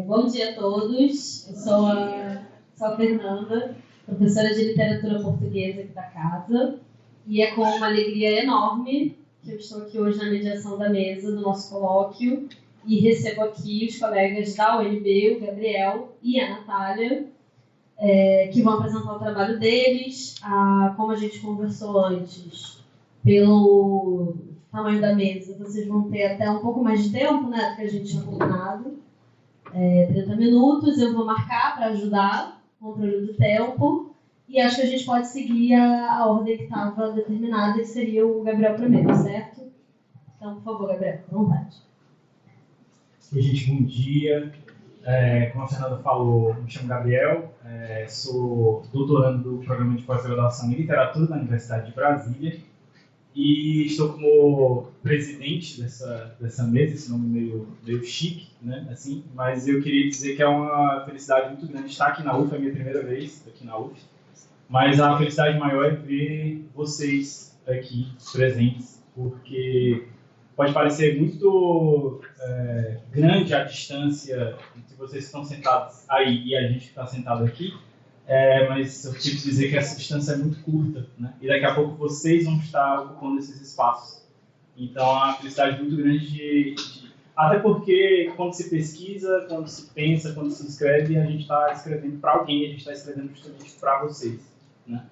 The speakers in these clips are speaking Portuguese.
Bom dia a todos, eu sou a Fernanda, professora de literatura portuguesa aqui da casa, e é com uma alegria enorme que eu estou aqui hoje na mediação da mesa do nosso colóquio e recebo aqui os colegas da UNB, o Gabriel e a Natália, que vão apresentar o trabalho deles. Como a gente conversou antes, pelo tamanho da mesa, vocês vão ter até um pouco mais de tempo, né, do que a gente tinha combinado. 30 minutos, eu vou marcar para ajudar o controle do tempo, e acho que a gente pode seguir a ordem que estava determinada, que seria o Gabriel primeiro, certo? Então, por favor, Gabriel, à vontade. Oi, gente, bom dia. Como a Fernanda falou, me chamo Gabriel, sou doutorando do programa de pós-graduação em literatura da Universidade de Brasília e estou como presidente dessa mesa, esse nome meio chique, né, assim, mas eu queria dizer que é uma felicidade muito grande estar aqui na UF, é a minha primeira vez aqui na UF, mas a felicidade maior é ver vocês aqui presentes, porque pode parecer muito grande a distância entre vocês que estão sentados aí e a gente que está sentado aqui, mas eu preciso dizer que essa distância é muito curta, né? E daqui a pouco vocês vão estar ocupando esses espaços. Então, é uma felicidade muito grande até porque quando se pesquisa, quando se pensa, quando se escreve, a gente está escrevendo para alguém, a gente está escrevendo justamente para vocês, né?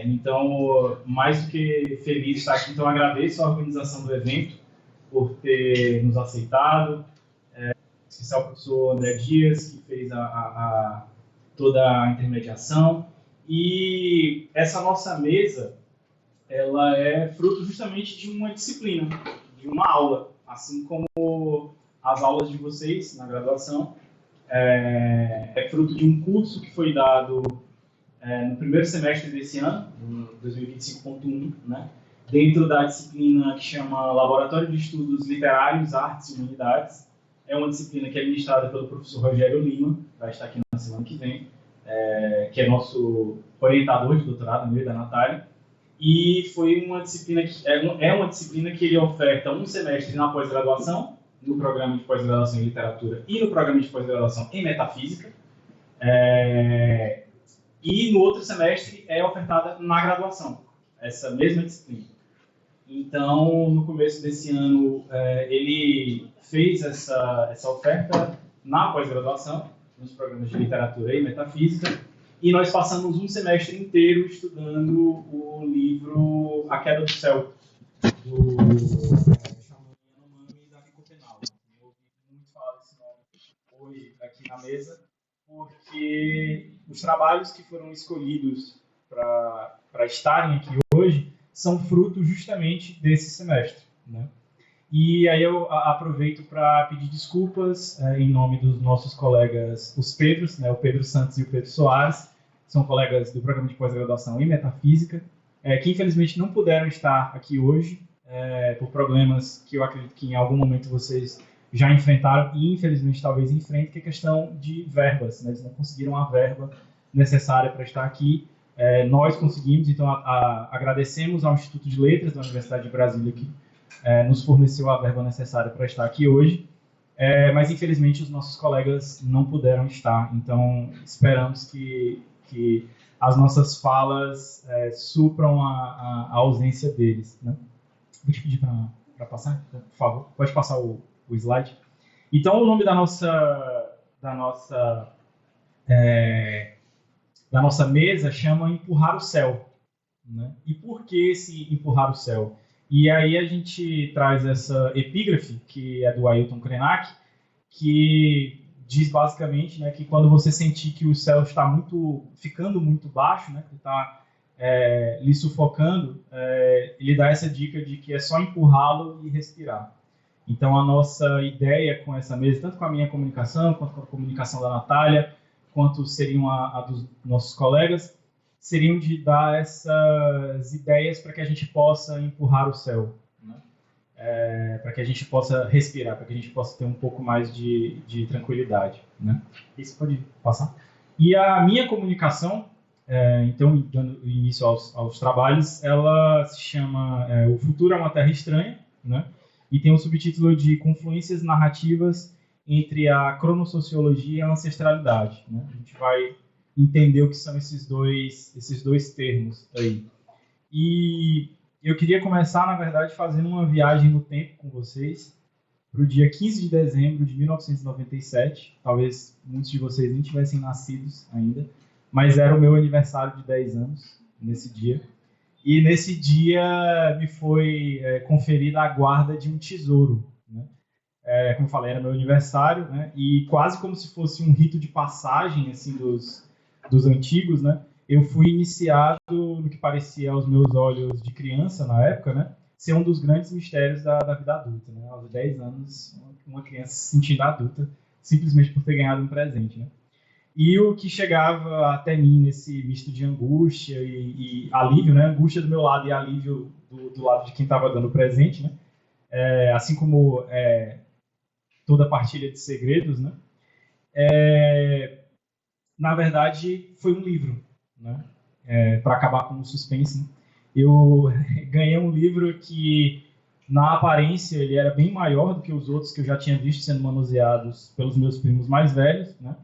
Então, mais do que feliz de estar aqui, então agradeço a organização do evento por ter nos aceitado, em especial ao professor André Dias, que fez toda a intermediação, e essa nossa mesa, ela é fruto justamente de uma disciplina, de uma aula, assim como as aulas de vocês na graduação, é fruto de um curso que foi dado no primeiro semestre desse ano, 2025.1, né, dentro da disciplina que chama Laboratório de Estudos Literários, Artes e Humanidades. É uma disciplina que é ministrada pelo professor Rogério Lima, que vai estar aqui na semana que vem, que é nosso orientador de doutorado, meu e da Natália. E foi uma disciplina que uma disciplina que ele oferta um semestre na pós-graduação, no programa de pós-graduação em literatura e no programa de pós-graduação em metafísica. E no outro semestre é ofertada na graduação, essa mesma disciplina. Então, no começo desse ano, ele fez essa oferta na pós-graduação, nos programas de literatura e metafísica, e nós passamos um semestre inteiro estudando o livro A Queda do Céu, do Yanomami e Davi Copenau. Eu ouvi muito falar desse nome hoje aqui na mesa, porque os trabalhos que foram escolhidos para estarem aqui hoje são fruto justamente desse semestre, né? E aí eu aproveito para pedir desculpas em nome dos nossos colegas, os Pedros, né, o Pedro Santos e o Pedro Soares, são colegas do programa de pós-graduação em metafísica, que infelizmente não puderam estar aqui hoje, por problemas que eu acredito que em algum momento vocês já enfrentaram e infelizmente talvez enfrentem, que é a questão de verbas, né? Eles não conseguiram a verba necessária para estar aqui. Nós conseguimos, então agradecemos ao Instituto de Letras da Universidade de Brasília que nos forneceu a verba necessária para estar aqui hoje, mas infelizmente os nossos colegas não puderam estar, então esperamos que as nossas falas supram a ausência deles, né? Vou te pedir para passar, por favor, pode passar o slide. Então, o nome da nossa mesa chama Empurrar o Céu, né? E por que esse Empurrar o Céu? E aí a gente traz essa epígrafe, que é do Ailton Krenak, que diz basicamente, né, que quando você sentir que o céu está ficando muito baixo, né, que está lhe sufocando, ele dá essa dica de que é só empurrá-lo e respirar. Então, a nossa ideia com essa mesa, tanto com a minha comunicação, quanto com a comunicação da Natália, quanto seriam a dos nossos colegas, seriam de dar essas ideias para que a gente possa empurrar o céu, né? Para que a gente possa respirar, para que a gente possa ter um pouco mais de tranquilidade, né? Isso pode passar. E a minha comunicação, então, dando início aos trabalhos, ela se chama O Futuro é uma Terra Estranha, né? E tem um subtítulo de Confluências Narrativas entre a cronossociologia e a ancestralidade, né? A gente vai entender o que são esses dois termos aí. E eu queria começar, na verdade, fazendo uma viagem no tempo com vocês para o dia 15 de dezembro de 1997. Talvez muitos de vocês nem tivessem nascidos ainda, mas era o meu aniversário de 10 anos nesse dia. E nesse dia me foi conferida a guarda de um tesouro, né? Como eu falei, era meu aniversário, né? E quase como se fosse um rito de passagem assim dos antigos, né? Eu fui iniciado no que parecia aos meus olhos de criança na época, né? Ser um dos grandes mistérios da vida adulta, né? Aos 10 anos, uma criança se sentindo adulta simplesmente por ter ganhado um presente, né? E o que chegava até mim nesse misto de angústia e alívio, né? Angústia do meu lado e alívio do lado de quem estava dando o presente, né? Assim como toda partilha de segredos, né? Na verdade, foi um livro, né? Para acabar com o suspense, né? Eu ganhei um livro que, na aparência, ele era bem maior do que os outros que eu já tinha visto sendo manuseados pelos meus primos mais velhos, né?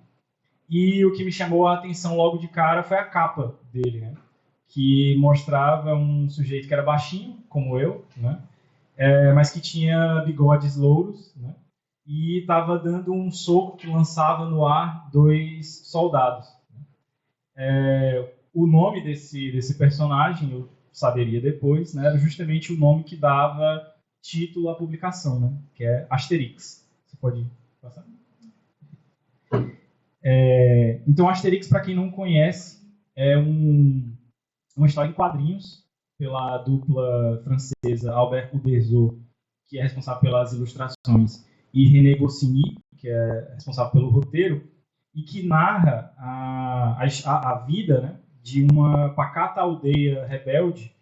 E o que me chamou a atenção logo de cara foi a capa dele, né? Que mostrava um sujeito que era baixinho, como eu, né? Mas que tinha bigodes louros, né? E estava dando um soco que lançava no ar 2 soldados. O nome desse personagem, eu saberia depois, né? Era justamente o nome que dava título à publicação, né? Que é Asterix. Você pode passar? Então, Asterix, para quem não conhece, é uma história em quadrinhos pela dupla francesa Albert Uderzo, que é responsável pelas ilustrações, e René Goscinny, que é responsável pelo roteiro, e que narra a vida, né, de uma pacata aldeia rebelde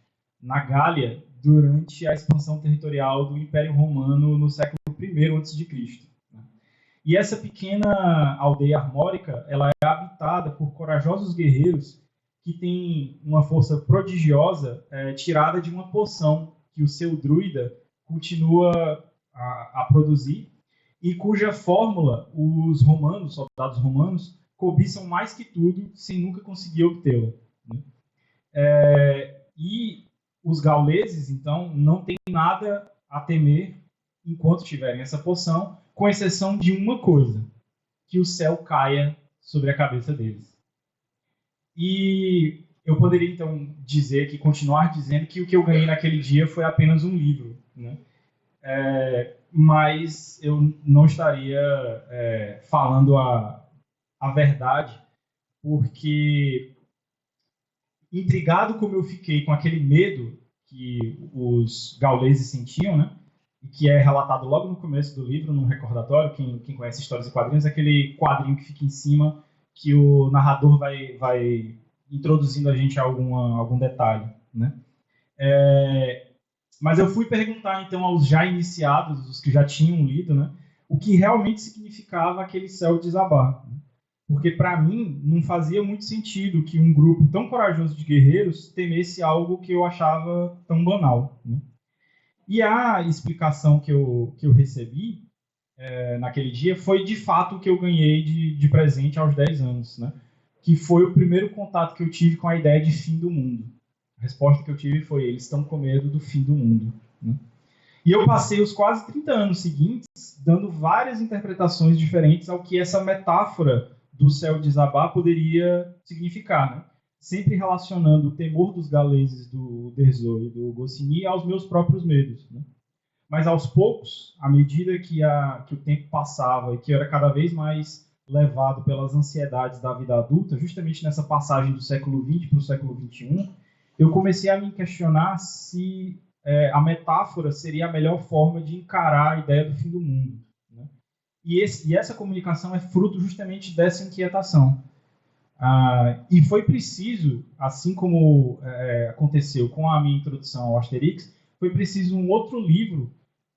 na Gália durante a expansão territorial do Império Romano no século I a.C. E essa pequena aldeia armórica, ela é habitada por corajosos guerreiros que têm uma força prodigiosa tirada de uma poção que o seu druida continua a produzir e cuja fórmula os romanos, soldados romanos, cobiçam mais que tudo sem nunca conseguir obtê-la, né? E os gauleses, então, não têm nada a temer enquanto tiverem essa poção, com exceção de uma coisa, que o céu caia sobre a cabeça deles. E eu poderia, então, continuar dizendo que o que eu ganhei naquele dia foi apenas um livro, né? Mas eu não estaria falando a verdade, porque, intrigado como eu fiquei com aquele medo que os gauleses sentiam, né? E que é relatado logo no começo do livro, num recordatório, quem conhece histórias e quadrinhos, é aquele quadrinho que fica em cima, que o narrador vai introduzindo a gente a algum detalhe, né? Mas eu fui perguntar, então, aos já iniciados, os que já tinham lido, né, o que realmente significava aquele céu desabar. Porque, para mim, não fazia muito sentido que um grupo tão corajoso de guerreiros temesse algo que eu achava tão banal, né? E a explicação que eu recebi naquele dia foi, de fato, o que eu ganhei de presente aos 10 anos, né? Que foi o primeiro contato que eu tive com a ideia de fim do mundo. A resposta que eu tive foi: eles estão com medo do fim do mundo, né? E eu passei os quase 30 anos seguintes dando várias interpretações diferentes ao que essa metáfora do céu desabar poderia significar, né? Sempre relacionando o temor dos gauleses do Uderzo e do Goscinny aos meus próprios medos, né? Mas aos poucos, à medida que o tempo passava e que eu era cada vez mais levado pelas ansiedades da vida adulta, justamente nessa passagem do século XX para o século XXI, eu comecei a me questionar se a metáfora seria a melhor forma de encarar a ideia do fim do mundo, né? E essa comunicação é fruto justamente dessa inquietação. E foi preciso, assim como aconteceu com a minha introdução ao Asterix, foi preciso um outro livro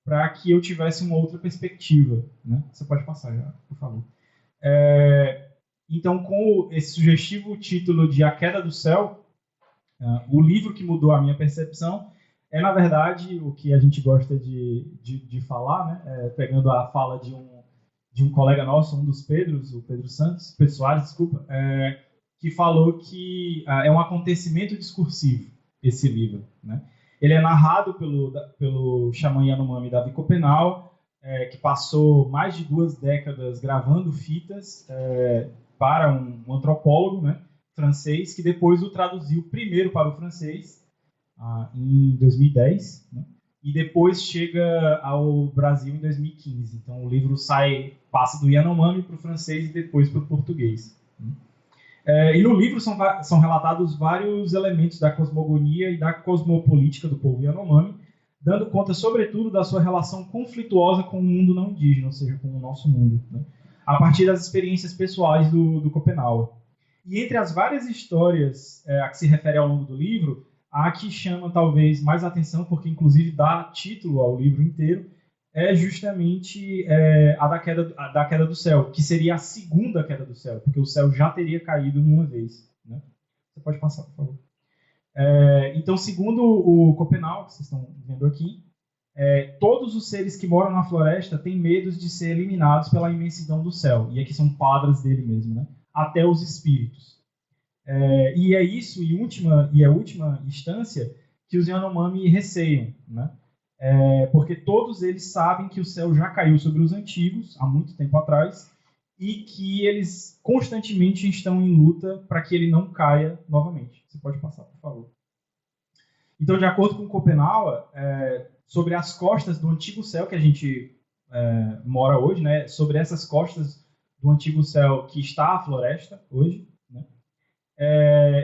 para que eu tivesse uma outra perspectiva, né? Você pode passar já, por favor. Então, com esse sugestivo título de A Queda do Céu, o livro que mudou a minha percepção na verdade, o que a gente gosta de falar, né? Pegando a fala de de um colega nosso, um dos Pedros, o Pedro Santos, Pedro Soares, desculpa, que falou que é um acontecimento discursivo, esse livro, né? Ele é narrado pelo xamã Yanomami Davi Copenau, que passou mais de 2 décadas gravando fitas para um antropólogo, né, francês, que depois o traduziu primeiro para o francês, em 2010, né, e depois chega ao Brasil em 2015. Então o livro passa do Yanomami para o francês e depois para o português. E no livro são relatados vários elementos da cosmogonia e da cosmopolítica do povo Yanomami, dando conta, sobretudo, da sua relação conflituosa com o mundo não indígena, ou seja, com o nosso mundo, né, a partir das experiências pessoais do Copenau. E entre as várias histórias a que se refere ao longo do livro, a que chama talvez mais atenção, porque inclusive dá título ao livro inteiro, é justamente a da queda do céu, que seria a segunda queda do céu, porque o céu já teria caído uma vez, né? Você pode passar, por favor. Então, segundo o Copenau, que vocês estão vendo aqui, todos os seres que moram na floresta têm medo de ser eliminados pela imensidão do céu, e aqui são palavras dele mesmo, né? Até os espíritos. E é isso, e a última instância, que os Yanomami receiam, né? Porque todos eles sabem que o céu já caiu sobre os antigos, há muito tempo atrás, e que eles constantemente estão em luta para que ele não caia novamente. Você pode passar, por favor. Então, de acordo com Copenau, sobre as costas do antigo céu que a gente mora hoje, né, sobre essas costas do antigo céu que está a floresta hoje, né,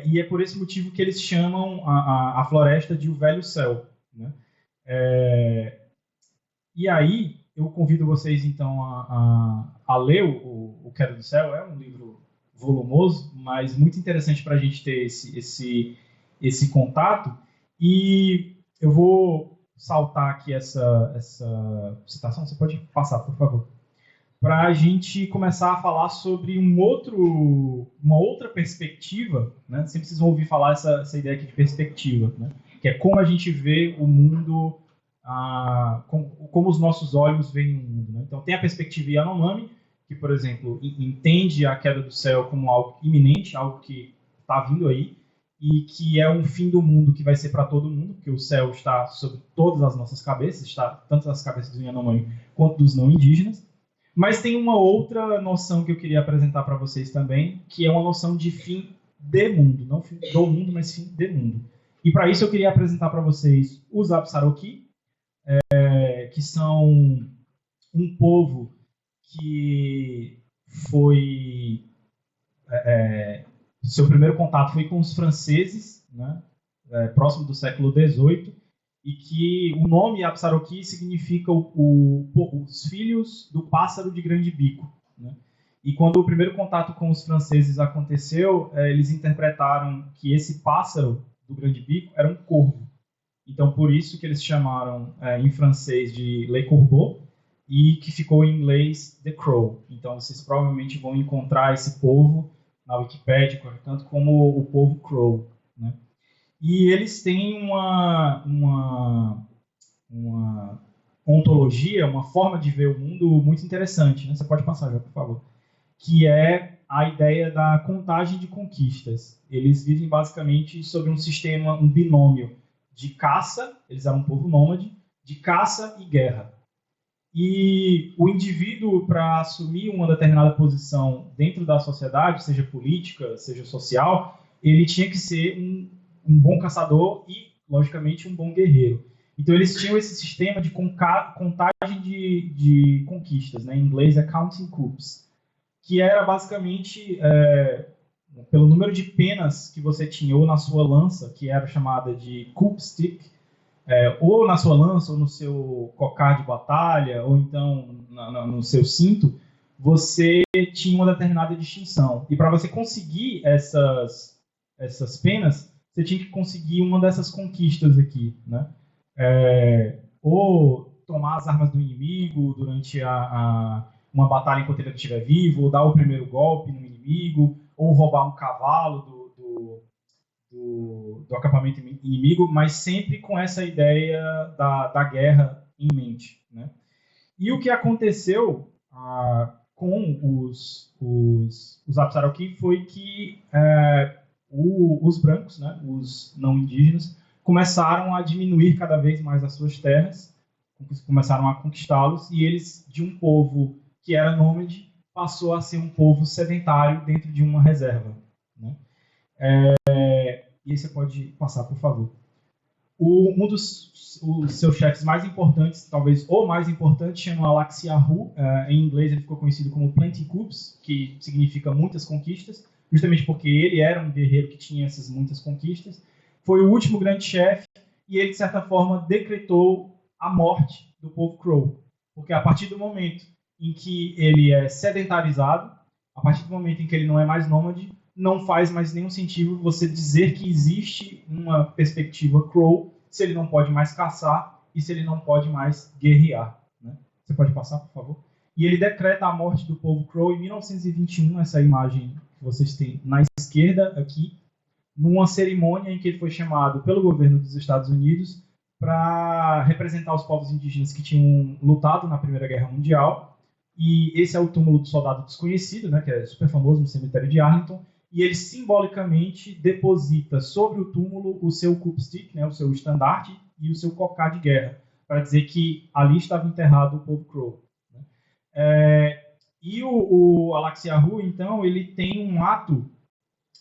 e é por esse motivo que eles chamam a floresta de o Velho Céu, né. E aí, eu convido vocês, então, a ler o Queda do Céu. É um livro volumoso, mas muito interessante para a gente ter esse contato. E eu vou saltar aqui essa citação. Você pode passar, por favor. Para a gente começar a falar sobre uma outra perspectiva, né? Sempre vocês vão ouvir falar essa ideia aqui de perspectiva, né? Que é como a gente vê o mundo, como os nossos olhos veem o mundo, né? Então tem a perspectiva Yanomami, que, por exemplo, entende a queda do céu como algo iminente, algo que está vindo aí, e que é um fim do mundo que vai ser para todo mundo, porque o céu está sobre todas as nossas cabeças, está tanto nas cabeças dos Yanomami quanto dos não indígenas. Mas tem uma outra noção que eu queria apresentar para vocês também, que é uma noção de fim de mundo, não fim do mundo, mas fim de mundo. E para isso eu queria apresentar para vocês os Apsaroqui, que são um povo que foi... seu primeiro contato foi com os franceses, né, próximo do século XVIII, e que o nome Apsaroqui significa os filhos do pássaro de grande bico, né? E quando o primeiro contato com os franceses aconteceu, eles interpretaram que esse pássaro do grande bico era um corvo. Então, por isso que eles chamaram em francês de Le Corbeau, e que ficou em inglês The Crow. Então, vocês provavelmente vão encontrar esse povo na Wikipédia, tanto como o povo Crow, né? E eles têm uma ontologia, uma forma de ver o mundo muito interessante, né? Você pode passar já, por favor. Que é a ideia da contagem de conquistas. Eles vivem basicamente sobre um sistema, um binômio de caça, eles eram um povo nômade, de caça e guerra. E o indivíduo, para assumir uma determinada posição dentro da sociedade, seja política, seja social, ele tinha que ser um bom caçador e, logicamente, um bom guerreiro. Então, eles tinham esse sistema de contagem de conquistas, né? Em inglês é counting coups, que era basicamente pelo número de penas que você tinha ou na sua lança, que era chamada de coup stick, ou na sua lança, ou no seu cocar de batalha, ou então no seu cinto, você tinha uma determinada distinção. E para você conseguir essas penas, você tinha que conseguir uma dessas conquistas aqui, né? Ou tomar as armas do inimigo durante uma batalha enquanto ele estiver vivo, ou dar o primeiro golpe no inimigo, ou roubar um cavalo do acampamento inimigo, mas sempre com essa ideia da guerra em mente, né? E o que aconteceu com os Apsaroquí foi que os brancos, né, os não indígenas, começaram a diminuir cada vez mais as suas terras, começaram a conquistá-los, e eles, de um povo que era nômade, passou a ser um povo sedentário dentro de uma reserva. Né? E aí você pode passar, por favor. Um dos os seus chefes mais importantes, talvez o mais importante, chama Alaxiahu. Em inglês ele ficou conhecido como Plenty Coups, que significa muitas conquistas, justamente porque ele era um guerreiro que tinha essas muitas conquistas. Foi o último grande chefe e ele, de certa forma, decretou a morte do povo Crow. Porque a partir do momento em que ele é sedentarizado, a partir do momento em que ele não é mais nômade, não faz mais nenhum sentido você dizer que existe uma perspectiva Crow se ele não pode mais caçar e se ele não pode mais guerrear. Né? Você pode passar, por favor? E ele decreta a morte do povo Crow em 1921, essa imagem que vocês têm na esquerda aqui, numa cerimônia em que ele foi chamado pelo governo dos Estados Unidos para representar os povos indígenas que tinham lutado na Primeira Guerra Mundial. E esse é o túmulo do soldado desconhecido, né, que é super famoso no cemitério de Arlington, e ele simbolicamente deposita sobre o túmulo o seu Coupstick, né, o seu estandarte, e o seu cocá de guerra, para dizer que ali estava enterrado o povo Crow. Né? E o Alaxiahu, então, ele tem um ato...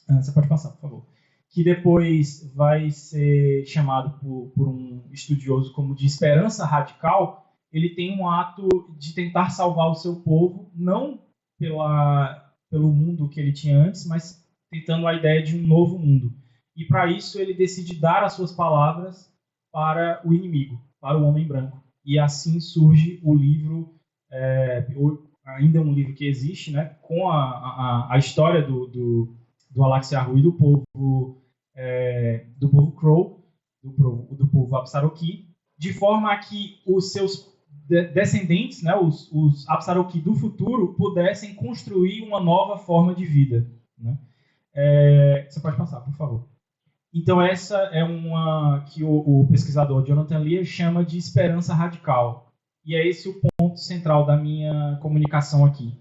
Você pode passar, por favor. Que depois vai ser chamado por um estudioso como de esperança radical. Ele tem um ato de tentar salvar o seu povo, não pelo mundo que ele tinha antes, mas tentando a ideia de um novo mundo. E para isso ele decide dar as suas palavras para o inimigo, para o homem branco. E assim surge o livro, ainda um livro que existe, né, com a história do Alaxiahu e do povo Crow, do povo Apsaroquí, de forma a que os seus descendentes, né, os Apsaroquí do futuro, pudessem construir uma nova forma de vida. Né? Você pode passar, por favor. Então essa é uma que o pesquisador Jonathan Lear chama de esperança radical. E é esse o ponto central da minha comunicação aqui.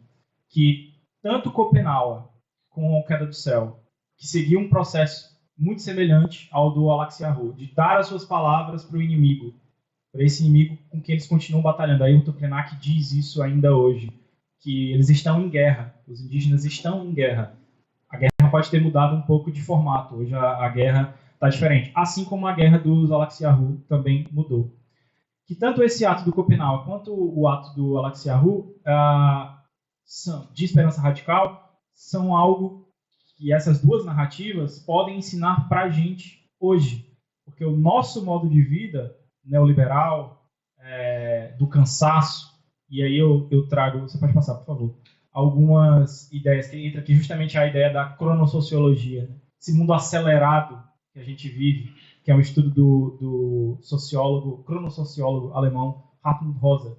Que tanto Copenhague com a Queda do Céu, que seguiu um processo muito semelhante ao do Alaxiahu, de dar as suas palavras para o inimigo, para esse inimigo com quem eles continuam batalhando. Aí o Krenak diz isso ainda hoje, que eles estão em guerra, os indígenas estão em guerra. A guerra pode ter mudado um pouco de formato, hoje a guerra está diferente, assim como a guerra dos Alaxiahu também mudou. Que tanto esse ato do Copenhague quanto o ato do Alaxiahu de esperança radical são algo que essas duas narrativas podem ensinar para a gente hoje, porque o nosso modo de vida neoliberal, do cansaço, e aí eu trago, você pode passar, por favor, algumas ideias, que entra aqui justamente a ideia da cronossociologia, né? Esse mundo acelerado que a gente vive, que é um estudo do cronossociólogo alemão Hartmut Rosa.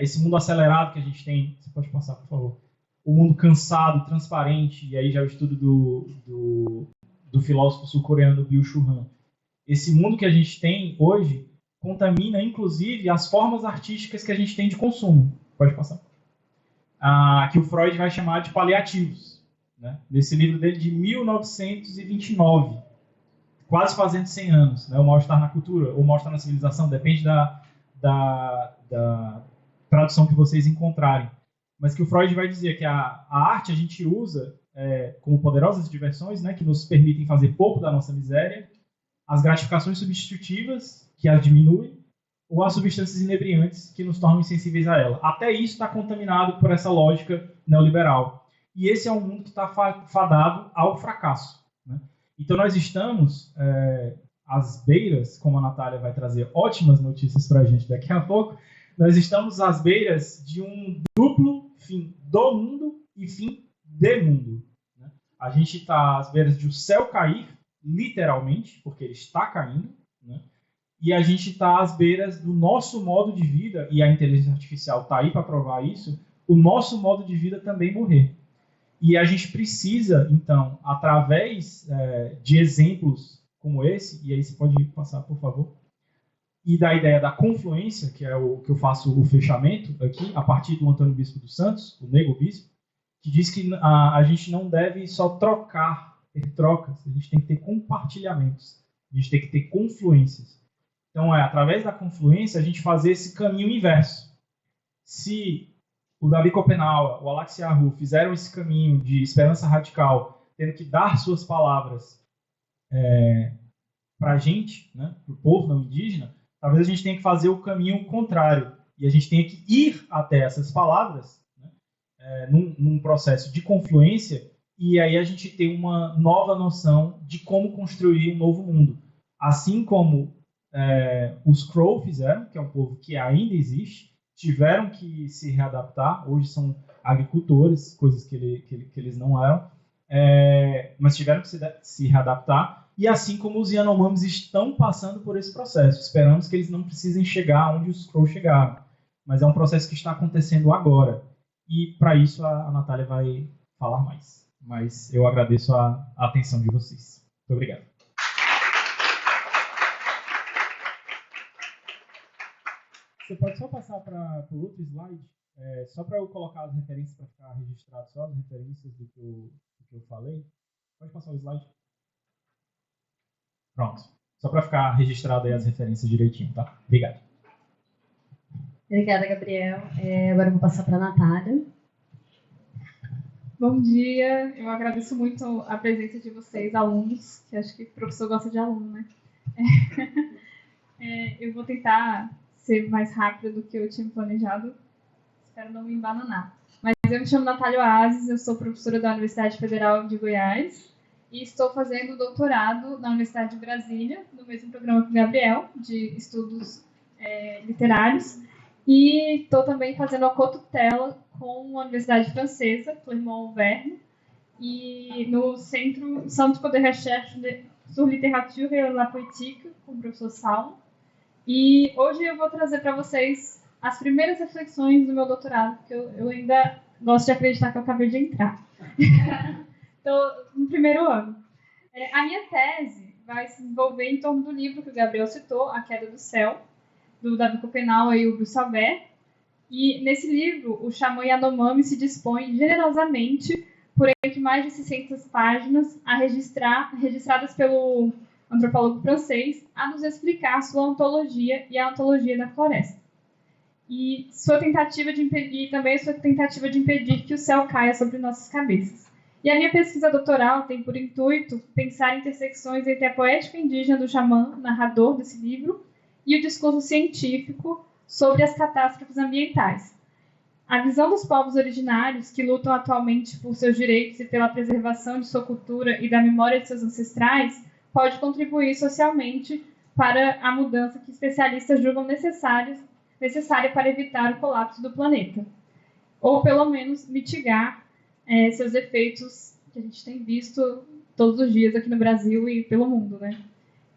Esse mundo acelerado que a gente tem, você pode passar, por favor, o mundo cansado, transparente, e aí já é o estudo do filósofo sul-coreano Byung-Chul Han. Esse mundo que a gente tem hoje contamina, inclusive, as formas artísticas que a gente tem de consumo. Pode passar. Que o Freud vai chamar de paliativos. Né? Nesse livro dele de 1929, quase fazendo 100 anos. Né? O Mal-Estar na Cultura, ou Mal-Estar na Civilização, depende da tradução que vocês encontrarem. Mas que o Freud vai dizer que a arte a gente usa como poderosas diversões, né, que nos permitem fazer pouco da nossa miséria, as gratificações substitutivas, que as diminuem, ou as substâncias inebriantes, que nos tornam insensíveis a ela. Até isso está contaminado por essa lógica neoliberal. E esse é um mundo que está fadado ao fracasso. Né? Então nós estamos às beiras, como a Natália vai trazer ótimas notícias para a gente daqui a pouco, nós estamos às beiras de um duplo fim do mundo e fim de mundo. Né? A gente está às beiras de o céu cair, literalmente, porque ele está caindo, né? E a gente está às beiras do nosso modo de vida, e a inteligência artificial está aí para provar isso, o nosso modo de vida também morrer. E a gente precisa, então, através de exemplos como esse, e aí você pode passar, por favor, e da ideia da confluência, que é o que eu faço o fechamento aqui, a partir do Antônio Bispo dos Santos, o Nego Bispo, que diz que a gente não deve só ter trocas, a gente tem que ter compartilhamentos, a gente tem que ter confluências. Então, através da confluência, a gente fazer esse caminho inverso. Se o Davi Copenau, o Alaxia Hu fizeram esse caminho de esperança radical, tendo que dar suas palavras para a gente, né, para o povo não indígena, talvez a gente tenha que fazer o caminho contrário. E a gente tenha que ir até essas palavras, né, num processo de confluência, e aí a gente tem uma nova noção de como construir um novo mundo. Assim como os Crow fizeram, que é um povo que ainda existe, tiveram que se readaptar, hoje são agricultores, coisas que eles não eram, mas tiveram que se readaptar, e assim como os Yanomamis estão passando por esse processo. Esperamos que eles não precisem chegar onde os Crow chegaram, mas é um processo que está acontecendo agora, e para isso a Natália vai falar mais. Mas eu agradeço a atenção de vocês. Muito obrigado. Você pode só passar para o outro slide, só para eu colocar as referências, para ficar registrado só as referências do que eu falei. Pode passar o slide. Pronto. Só para ficar registrado aí as referências direitinho, tá? Obrigado. Obrigada, Gabriel. Agora eu vou passar para a Natália. Bom dia. Eu agradeço muito a presença de vocês, alunos, que acho que o professor gosta de aluno, né? Eu vou tentar ser mais rápido do que eu tinha planejado. Espero não me embananar. Mas eu me chamo Natália Oasis, eu sou professora da Universidade Federal de Goiás e estou fazendo doutorado na Universidade de Brasília, no mesmo programa que o Gabriel, de estudos literários. E estou também fazendo a cotutela com a Universidade Francesa, Clermont-Auvergne, e no Centre de Recherche sur Littérature et la Poétique, com o professor Saulo. E hoje eu vou trazer para vocês as primeiras reflexões do meu doutorado, porque eu ainda gosto de acreditar que eu acabei de entrar. Então, no primeiro ano. A minha tese vai se envolver em torno do livro que o Gabriel citou, A Queda do Céu, do Davi Copenau e o Bruce Albert. E nesse livro, o xamã Yanomami se dispõe generosamente, por entre mais de 600 páginas, registradas pelo antropólogo francês, a nos explicar sua ontologia e a ontologia da floresta. E também sua tentativa de impedir que o céu caia sobre nossas cabeças. E a minha pesquisa doutoral tem por intuito pensar intersecções entre a poética indígena do xamã, narrador desse livro, e o discurso científico sobre as catástrofes ambientais. A visão dos povos originários, que lutam atualmente por seus direitos e pela preservação de sua cultura e da memória de seus ancestrais, pode contribuir socialmente para a mudança que especialistas julgam necessária para evitar o colapso do planeta, ou pelo menos mitigar seus efeitos que a gente tem visto todos os dias aqui no Brasil e pelo mundo, né?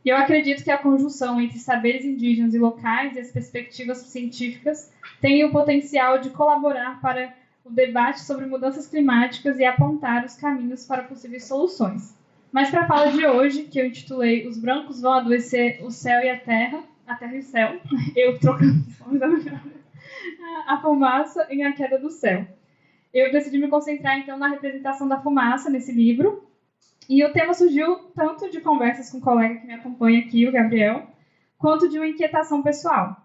E eu acredito que a conjunção entre saberes indígenas e locais e as perspectivas científicas tem o potencial de colaborar para o debate sobre mudanças climáticas e apontar os caminhos para possíveis soluções. Mas para a fala de hoje, que eu intitulei Os Brancos Vão Adoecer o Céu e a Terra e o Céu, eu trocando a fumaça em A Queda do Céu. Eu decidi me concentrar, então, na representação da fumaça nesse livro. E o tema surgiu tanto de conversas com um colega que me acompanha aqui, o Gabriel, quanto de uma inquietação pessoal.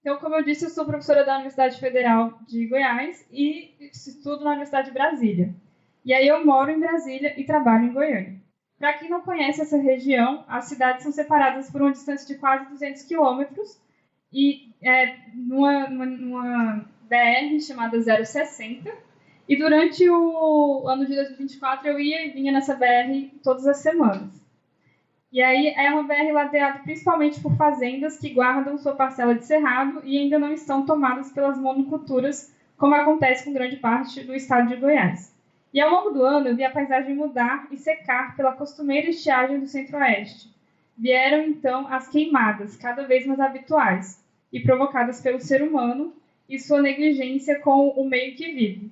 Então, como eu disse, eu sou professora da Universidade Federal de Goiás e estudo na Universidade de Brasília. E aí eu moro em Brasília e trabalho em Goiânia. Para quem não conhece essa região, as cidades são separadas por uma distância de quase 200 quilômetros e numa BR chamada 060. E durante o ano de 2024 eu ia e vinha nessa BR todas as semanas. E aí é uma BR ladeada principalmente por fazendas que guardam sua parcela de cerrado e ainda não estão tomadas pelas monoculturas, como acontece com grande parte do estado de Goiás. E ao longo do ano eu vi a paisagem mudar e secar pela costumeira estiagem do centro-oeste. Vieram então as queimadas, cada vez mais habituais, e provocadas pelo ser humano e sua negligência com o meio que vive.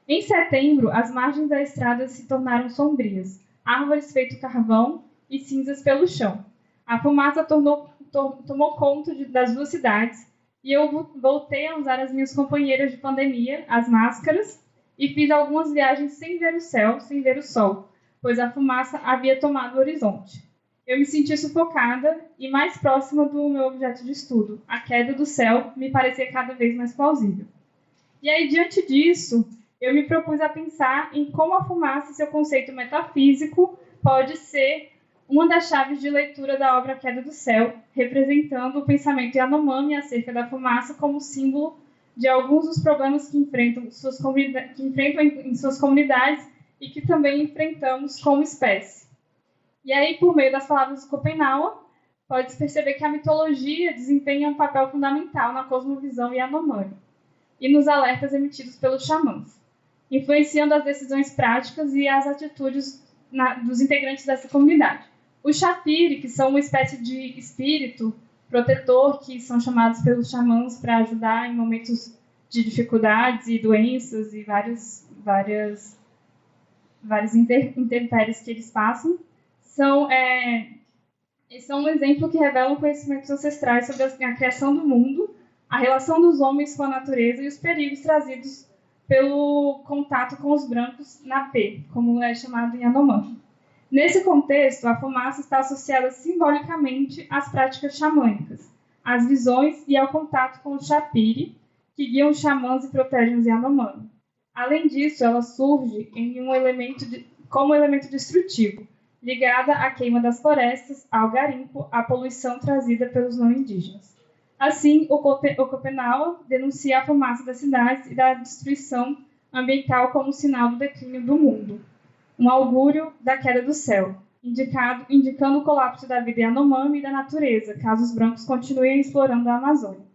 Em setembro, as margens da estrada se tornaram sombrias, árvores feito carvão e cinzas pelo chão. A fumaça tomou tomou conta das duas cidades e eu voltei a usar as minhas companheiras de pandemia, as máscaras, e fiz algumas viagens sem ver o céu, sem ver o sol, pois a fumaça havia tomado o horizonte. Eu me senti sufocada e mais próxima do meu objeto de estudo. A queda do céu me parecia cada vez mais plausível. E aí, diante disso, eu me propus a pensar em como a fumaça e seu conceito metafísico pode ser uma das chaves de leitura da obra Queda do Céu, representando o pensamento Yanomami acerca da fumaça como símbolo de alguns dos problemas que enfrentam em suas comunidades e que também enfrentamos como espécie. E aí, por meio das palavras de Schopenhauer, pode-se perceber que a mitologia desempenha um papel fundamental na cosmovisão Yanomami e nos alertas emitidos pelos xamãs, influenciando as decisões práticas e as atitudes dos integrantes dessa comunidade. Os Shapiri, que são uma espécie de espírito protetor, que são chamados pelos xamãs para ajudar em momentos de dificuldades e doenças e várias intempéries que eles passam, são um exemplo que revela conhecimentos ancestrais sobre a criação do mundo, a relação dos homens com a natureza e os perigos trazidos pelo contato com os brancos na P, como é chamado em Yanomami. Nesse contexto, a fumaça está associada simbolicamente às práticas xamânicas, às visões e ao contato com os Shapiri, que guiam os xamãs e protegem os Yanomami. Além disso, ela surge como elemento destrutivo, ligada à queima das florestas, ao garimpo, à poluição trazida pelos não indígenas. Assim, o Schopenhauer denuncia a fumaça das cidades e da destruição ambiental como sinal do declínio do mundo, um augúrio da queda do céu, indicando o colapso da vida Yanomami e da natureza, caso os brancos continuem explorando a Amazônia.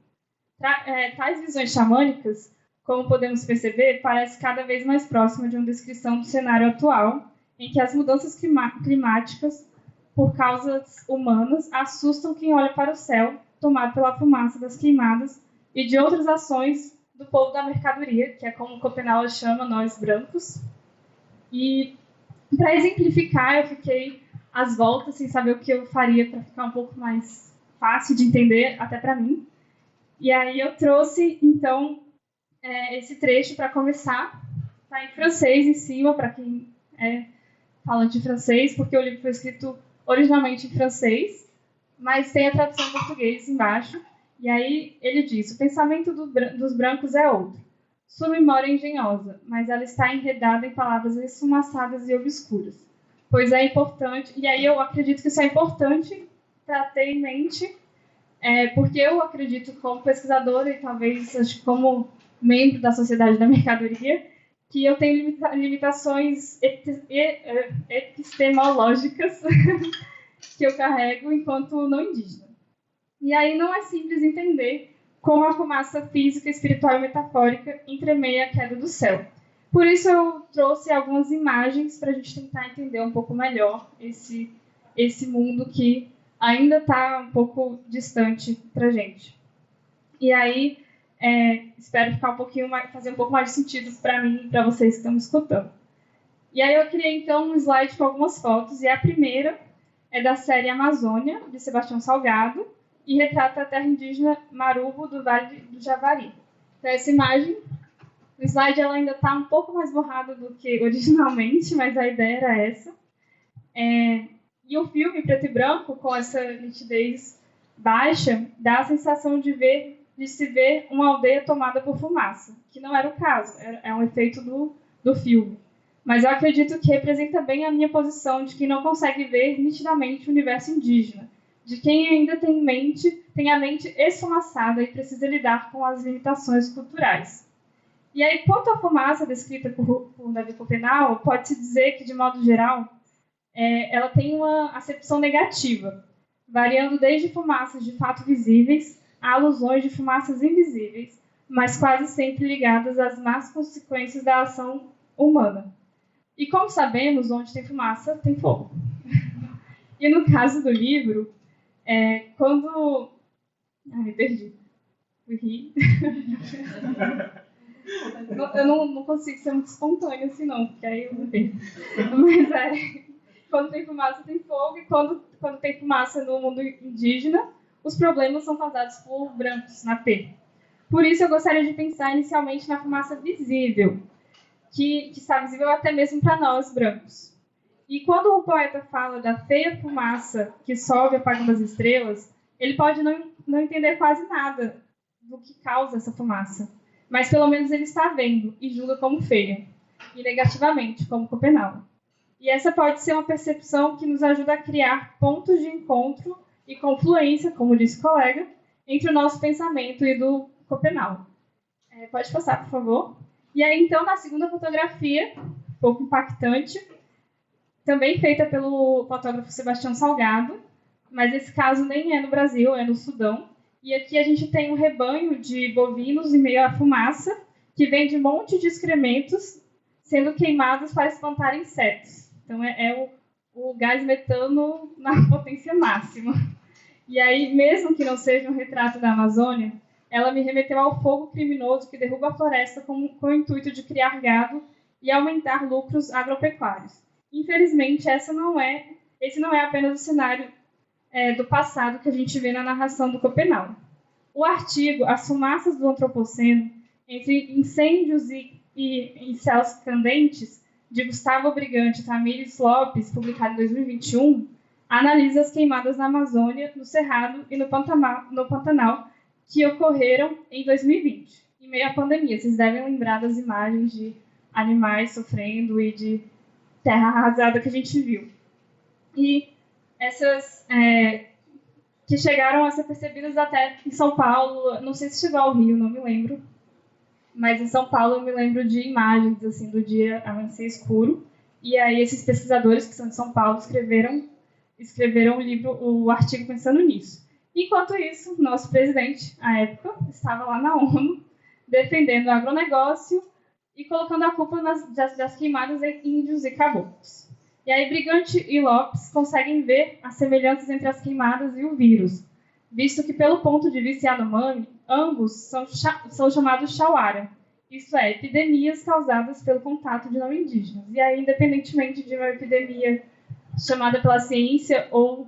Tais visões xamânicas, como podemos perceber, parece cada vez mais próxima de uma descrição do cenário atual, em que as mudanças climáticas, por causas humanas, assustam quem olha para o céu, tomado pela fumaça das queimadas e de outras ações do povo da mercadoria, que é como Schopenhauer chama nós brancos. E, para exemplificar, eu fiquei às voltas, sem saber o que eu faria para ficar um pouco mais fácil de entender, até para mim. E aí eu trouxe, então, esse trecho para começar. Está em francês em cima, para quem fala de francês, porque o livro foi escrito originalmente em francês, mas tem a tradução em português embaixo. E aí ele diz: o pensamento dos brancos é outro. Sua memória é engenhosa, mas ela está enredada em palavras esfumaçadas e obscuras. Pois é importante, e aí eu acredito que isso é importante para ter em mente, porque eu acredito, como pesquisadora e talvez como membro da Sociedade da Mercadoria, que eu tenho limitações epistemológicas que eu carrego enquanto não indígena. E aí não é simples entender como a fumaça física, espiritual e metafórica entremeia a queda do céu. Por isso eu trouxe algumas imagens para a gente tentar entender um pouco melhor esse mundo que ainda está um pouco distante para a gente. E aí espero fazer um pouco mais de sentido para mim e para vocês que estão me escutando. E aí eu criei então um slide com algumas fotos, e a primeira é da série Amazônia, de Sebastião Salgado, e retrata a terra indígena Marubo do Vale do Javari. Então, essa imagem, o slide ela ainda está um pouco mais borrada do que originalmente, mas a ideia era essa. E o filme, preto e branco, com essa nitidez baixa, dá a sensação de se ver uma aldeia tomada por fumaça, que não era o caso, é um efeito do filme. Mas eu acredito que representa bem a minha posição de quem não consegue ver nitidamente o universo indígena, de quem ainda tem a mente esfumaçada e precisa lidar com as limitações culturais. E aí, quanto à fumaça descrita por Davi Schopenhauer, pode-se dizer que, de modo geral, ela tem uma acepção negativa, variando desde fumaças de fato visíveis a alusões de fumaças invisíveis, mas quase sempre ligadas às más consequências da ação humana. E como sabemos, onde tem fumaça, tem fogo. E no caso do livro, quando... me perdi. Fui rir. Eu não consigo ser muito espontânea assim, não, porque aí eu me perco. Mas quando tem fumaça, tem fogo, e quando tem fumaça no mundo indígena, os problemas são causados por brancos na T. Por isso, eu gostaria de pensar inicialmente na fumaça visível, que está visível até mesmo para nós, brancos. E quando o poeta fala da feia fumaça que sobe apagando as estrelas, ele pode não entender quase nada do que causa essa fumaça. Mas pelo menos ele está vendo e julga como feia, e negativamente, como Copenau. E essa pode ser uma percepção que nos ajuda a criar pontos de encontro e confluência, como disse o colega, entre o nosso pensamento e do Copenau. Pode passar, por favor. E aí, então, na segunda fotografia, um pouco impactante, também feita pelo fotógrafo Sebastião Salgado, mas esse caso nem é no Brasil, é no Sudão. E aqui a gente tem um rebanho de bovinos em meio à fumaça, que vem de um monte de excrementos sendo queimados para espantar insetos. Então, é o gás metano na potência máxima. E aí, mesmo que não seja um retrato da Amazônia, ela me remeteu ao fogo criminoso que derruba a floresta com o intuito de criar gado e aumentar lucros agropecuários. Infelizmente, esse não é apenas o cenário do passado que a gente vê na narração do Copenau. O artigo As Fumaças do Antropoceno, entre incêndios e em céus candentes, de Gustavo Brigante e Tamires Lopes, publicado em 2021, analisa as queimadas na Amazônia, no Cerrado e no Pantanal, que ocorreram em 2020, em meio à pandemia. Vocês devem lembrar das imagens de animais sofrendo e de terra arrasada que a gente viu. E essas que chegaram a ser percebidas até em São Paulo, não sei se chegou ao Rio, não me lembro, mas em São Paulo eu me lembro de imagens assim, do dia amanhecer escuro, e aí esses pesquisadores que são de São Paulo escreveram o artigo pensando nisso. Enquanto isso, nosso presidente, à época, estava lá na ONU, defendendo o agronegócio e colocando a culpa das queimadas em índios e caboclos. E aí, Brigante e Lopes conseguem ver as semelhanças entre as queimadas e o vírus, visto que, pelo ponto de vista Yanomami, ambos são chamados Chauara, isto é, epidemias causadas pelo contato de não indígenas. E aí, independentemente de uma epidemia chamada pela ciência ou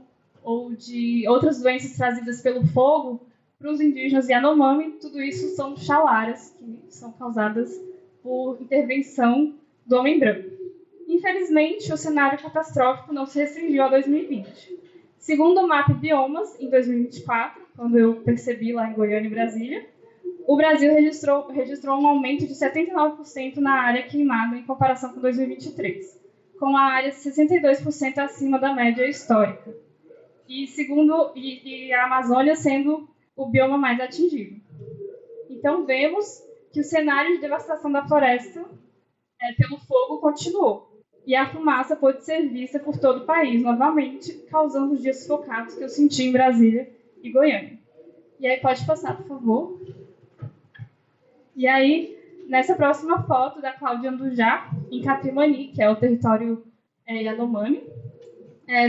de outras doenças trazidas pelo fogo, para os indígenas Yanomami, tudo isso são chauaras, que são causadas por intervenção do homem branco. Infelizmente, o cenário catastrófico não se restringiu a 2020. Segundo o MAP Biomas, em 2024, quando eu percebi lá em Goiânia e Brasília, o Brasil registrou um aumento de 79% na área queimada em comparação com 2023, com a área 62% acima da média histórica. E a Amazônia sendo o bioma mais atingido. Então, vemos que o cenário de devastação da floresta pelo fogo continuou. E a fumaça pôde ser vista por todo o país, novamente, causando os dias sufocados que eu senti em Brasília e Goiânia. E aí, pode passar, por favor. E aí, nessa próxima foto da Cláudia Andujá, em Capimani, que é o território Yanomami,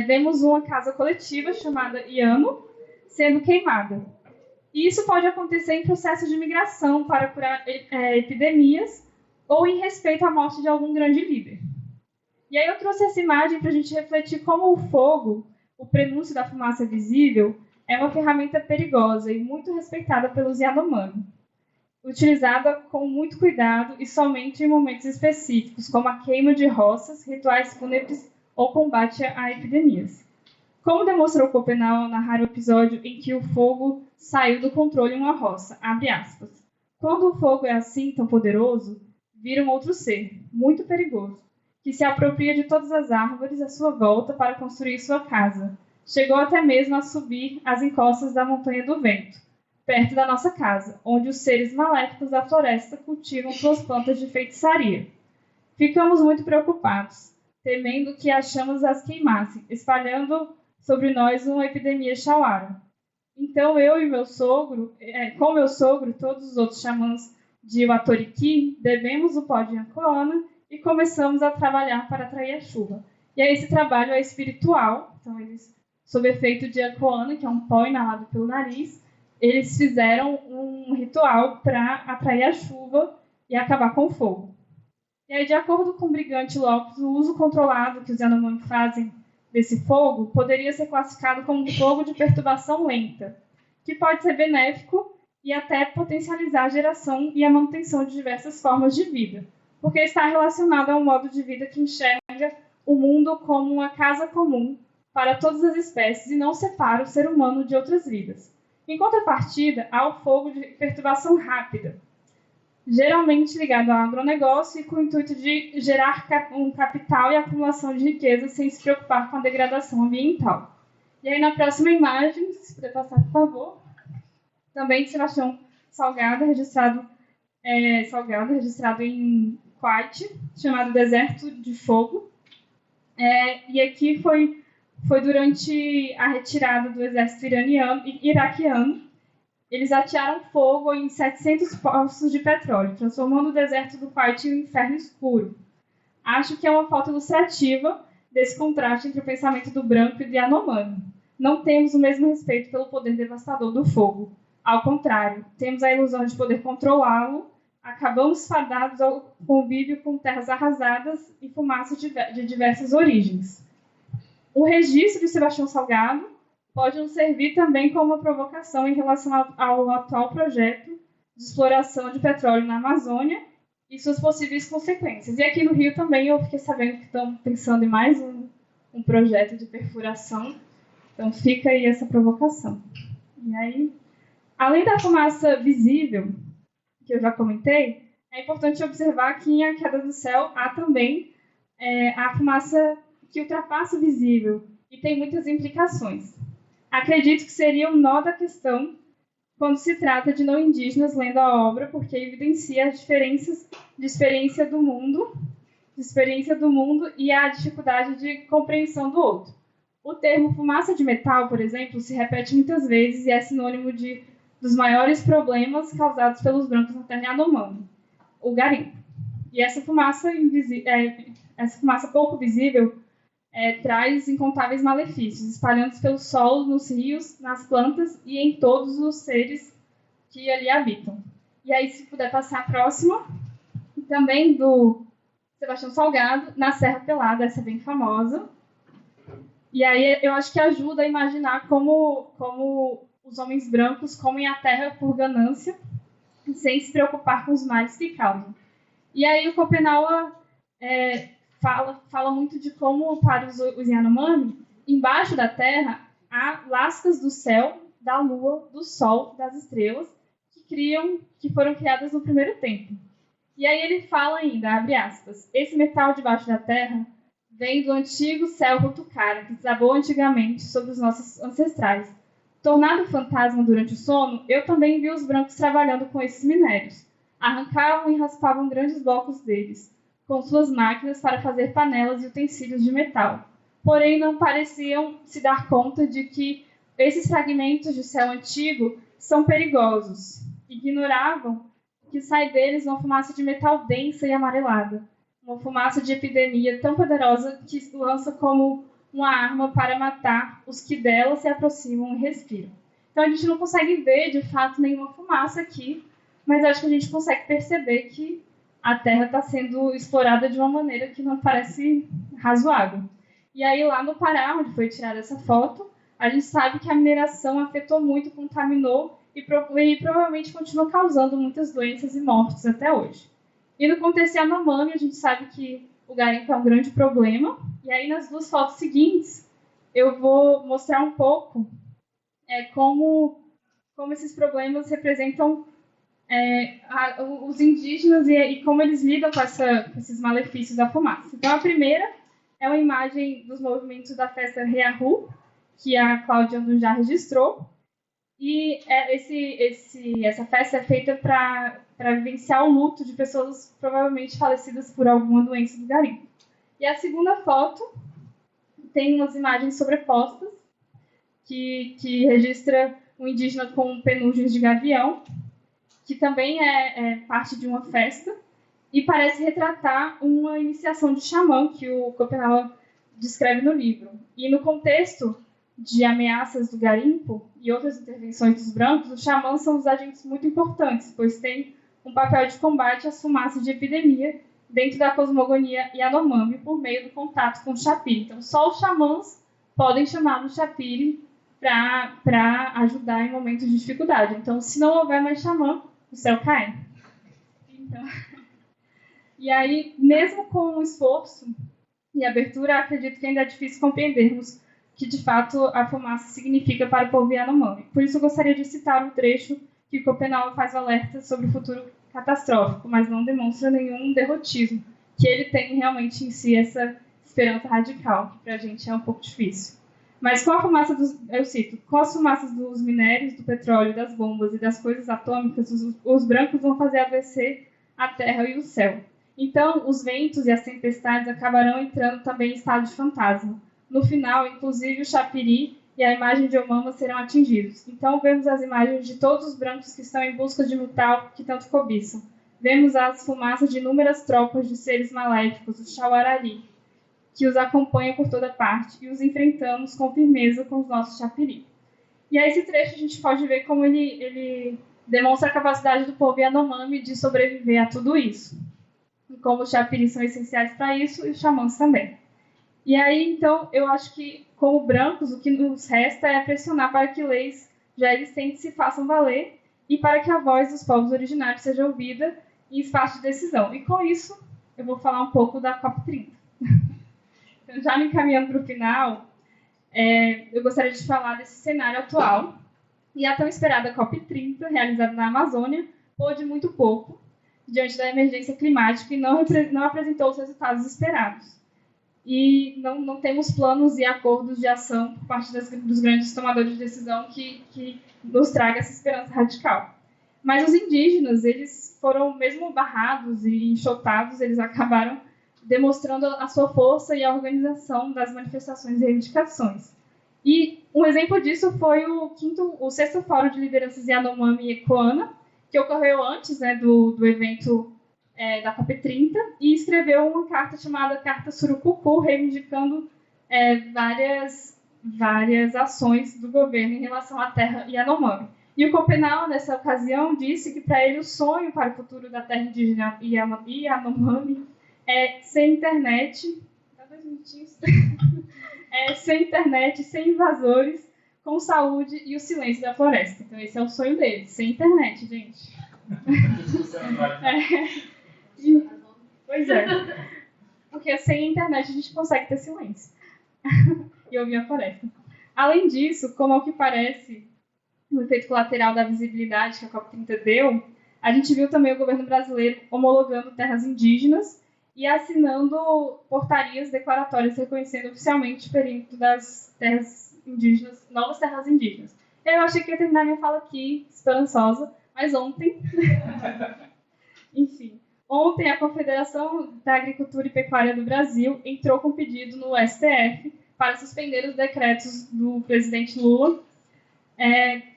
vemos uma casa coletiva chamada Iano sendo queimada. E isso pode acontecer em processo de migração para curar epidemias ou em respeito à morte de algum grande líder. E aí eu trouxe essa imagem para a gente refletir como o fogo, o prenúncio da fumaça visível, é uma ferramenta perigosa e muito respeitada pelos Yanomami, utilizada com muito cuidado e somente em momentos específicos, como a queima de roças, rituais fúnebres ou combate a epidemias. Como demonstrou Copenau ao narrar o episódio em que o fogo saiu do controle em uma roça, abre aspas. Quando o fogo é assim tão poderoso, vira um outro ser, muito perigoso, que se apropria de todas as árvores à sua volta para construir sua casa. Chegou até mesmo a subir as encostas da Montanha do Vento, perto da nossa casa, onde os seres maléficos da floresta cultivam suas plantas de feitiçaria. Ficamos muito preocupados, temendo que as chamas as queimassem, espalhando sobre nós uma epidemia chauara. Então eu e meu sogro, com meu sogro e todos os outros xamãs de Watoriki, bebemos o pó de Ancoana e começamos a trabalhar para atrair a chuva. E aí esse trabalho é espiritual, então eles, sob efeito de Ancoana, que é um pó inalado pelo nariz, eles fizeram um ritual para atrair a chuva e acabar com o fogo. E aí, de acordo com o Brigante Lopes, o uso controlado que os Yanomami fazem desse fogo poderia ser classificado como um fogo de perturbação lenta, que pode ser benéfico e até potencializar a geração e a manutenção de diversas formas de vida, porque está relacionado a um modo de vida que enxerga o mundo como uma casa comum para todas as espécies e não separa o ser humano de outras vidas. Em contrapartida, há o fogo de perturbação rápida, geralmente ligado ao agronegócio e com o intuito de gerar um capital e acumulação de riqueza sem se preocupar com a degradação ambiental. E aí, na próxima imagem, se puder passar, por favor, também de Sebastião Salgado, registrado em Kuwait, chamado Deserto de Fogo. E aqui foi durante a retirada do exército iraquiano. Eles atearam fogo em 700 poços de petróleo, transformando o deserto do Kuwait em um inferno escuro. Acho que é uma foto ilustrativa desse contraste entre o pensamento do branco e do Yanomami. Não temos o mesmo respeito pelo poder devastador do fogo. Ao contrário, temos a ilusão de poder controlá-lo, acabamos fadados ao convívio com terras arrasadas e fumaça de diversas origens. O registro de Sebastião Salgado pode nos servir também como uma provocação em relação ao atual projeto de exploração de petróleo na Amazônia e suas possíveis consequências. E aqui no Rio também eu fiquei sabendo que estão pensando em mais um projeto de perfuração, então fica aí essa provocação. E aí, além da fumaça visível, que eu já comentei, é importante observar que em A Queda do Céu há também a fumaça que ultrapassa o visível e tem muitas implicações. Acredito que seria um nó da questão quando se trata de não indígenas lendo a obra, porque evidencia as diferenças de experiência do mundo e a dificuldade de compreensão do outro. O termo fumaça de metal, por exemplo, se repete muitas vezes e é sinônimo dos maiores problemas causados pelos brancos na terra Yanomami, o garimpo. E essa fumaça pouco visível traz incontáveis malefícios, espalhando-se pelo solo, nos rios, nas plantas e em todos os seres que ali habitam. E aí, se puder passar a próxima, também do Sebastião Salgado, na Serra Pelada, essa é bem famosa. E aí eu acho que ajuda a imaginar como os homens brancos comem a terra por ganância, sem se preocupar com os males que causam. E aí o Schopenhauer fala muito de como, para os Yanomami, embaixo da terra, há lascas do céu, da lua, do sol, das estrelas, que foram criadas no primeiro tempo. E aí ele fala ainda, abre aspas, esse metal debaixo da terra vem do antigo céu Rutucara, que desabou antigamente sobre os nossos ancestrais. Tornado fantasma durante o sono, eu também vi os brancos trabalhando com esses minérios. Arrancavam e raspavam grandes blocos deles, com suas máquinas para fazer panelas e utensílios de metal. Porém, não pareciam se dar conta de que esses fragmentos de céu antigo são perigosos. Ignoravam que sai deles uma fumaça de metal densa e amarelada, uma fumaça de epidemia tão poderosa que se lança como uma arma para matar os que dela se aproximam e respiram. Então, a gente não consegue ver, de fato, nenhuma fumaça aqui, mas acho que a gente consegue perceber que a Terra está sendo explorada de uma maneira que não parece razoável. E aí, lá no Pará, onde foi tirada essa foto, a gente sabe que a mineração afetou muito, contaminou e provavelmente continua causando muitas doenças e mortes até hoje. E no contexto Yanomami, a gente sabe que o garimpo é um grande problema. E aí, nas duas fotos seguintes, eu vou mostrar um pouco como esses problemas representam os indígenas e como eles lidam com esses malefícios da fumaça. Então, a primeira é uma imagem dos movimentos da festa Reahu, que a Cláudia Andun já registrou. E essa festa é feita para vivenciar o luto de pessoas provavelmente falecidas por alguma doença do garimpo. E a segunda foto tem umas imagens sobrepostas que registra um indígena com penugem de gavião, que também é parte de uma festa, e parece retratar uma iniciação de xamã que o Schopenhauer descreve no livro. E no contexto de ameaças do garimpo e outras intervenções dos brancos, os xamãs são os agentes muito importantes, pois têm um papel de combate às fumaças de epidemia dentro da cosmogonia Yanomami por meio do contato com o chapiri. Então, só os xamãs podem chamar no chapiri para ajudar em momentos de dificuldade. Então, se não houver mais xamã, o céu cai. Então, e aí, mesmo com o esforço e abertura, acredito que ainda é difícil compreendermos que, de fato, a fumaça significa para o povo Yanomami. Por isso, eu gostaria de citar um trecho que Copenau faz alerta sobre o futuro catastrófico, mas não demonstra nenhum derrotismo, que ele tem realmente em si essa esperança radical, que para a gente é um pouco difícil. Mas com a fumaça eu cito, com as fumaças dos minérios, do petróleo, das bombas e das coisas atômicas, os brancos vão fazer adoecer a terra e o céu. Então, os ventos e as tempestades acabarão entrando também em estado de fantasma. No final, inclusive, o Chapiri e a imagem de Omama serão atingidos. Então, vemos as imagens de todos os brancos que estão em busca de metal que tanto cobiçam. Vemos as fumaças de inúmeras tropas de seres maléficos, os Shawarari, que os acompanham por toda parte e os enfrentamos com firmeza com os nossos Chapiri. E aí, esse trecho a gente pode ver como ele demonstra a capacidade do povo Yanomami de sobreviver a tudo isso. E como os Chapiri são essenciais para isso e os xamãs também. E aí, então, eu acho que, como brancos, o que nos resta é pressionar para que leis já existentes se façam valer e para que a voz dos povos originários seja ouvida em espaço de decisão. E com isso, eu vou falar um pouco da COP30. Então, já me encaminhando para o final, eu gostaria de falar desse cenário atual. E a tão esperada COP30, realizada na Amazônia, pôde muito pouco diante da emergência climática e não apresentou os resultados esperados. E não temos planos e acordos de ação por parte dos grandes tomadores de decisão que nos traga essa esperança radical. Mas os indígenas, eles foram mesmo barrados e enxotados, eles acabaram demonstrando a sua força e a organização das manifestações e reivindicações. E um exemplo disso foi o sexto Fórum de Lideranças Yanomami e Ecoana, que ocorreu antes, né, do evento da COP30, e escreveu uma carta chamada Carta Surucucu, reivindicando várias ações do governo em relação à terra Yanomami. E o Copenau, nessa ocasião, disse que para ele o sonho para o futuro da terra indígena Yanomami é sem internet, sem internet, sem invasores, com saúde e o silêncio da floresta. Então esse é o sonho dele, sem internet, gente. Pois é. Porque sem internet a gente consegue ter silêncio e ouvir a floresta. Além disso, como ao que parece, o efeito colateral da visibilidade que a COP30 deu, a gente viu também o governo brasileiro homologando terras indígenas e assinando portarias declaratórias reconhecendo oficialmente o perímetro das terras indígenas, novas terras indígenas. Eu achei que ia terminar minha fala aqui, esperançosa, mas ontem... Enfim, ontem a Confederação da Agricultura e Pecuária do Brasil entrou com pedido no STF para suspender os decretos do presidente Lula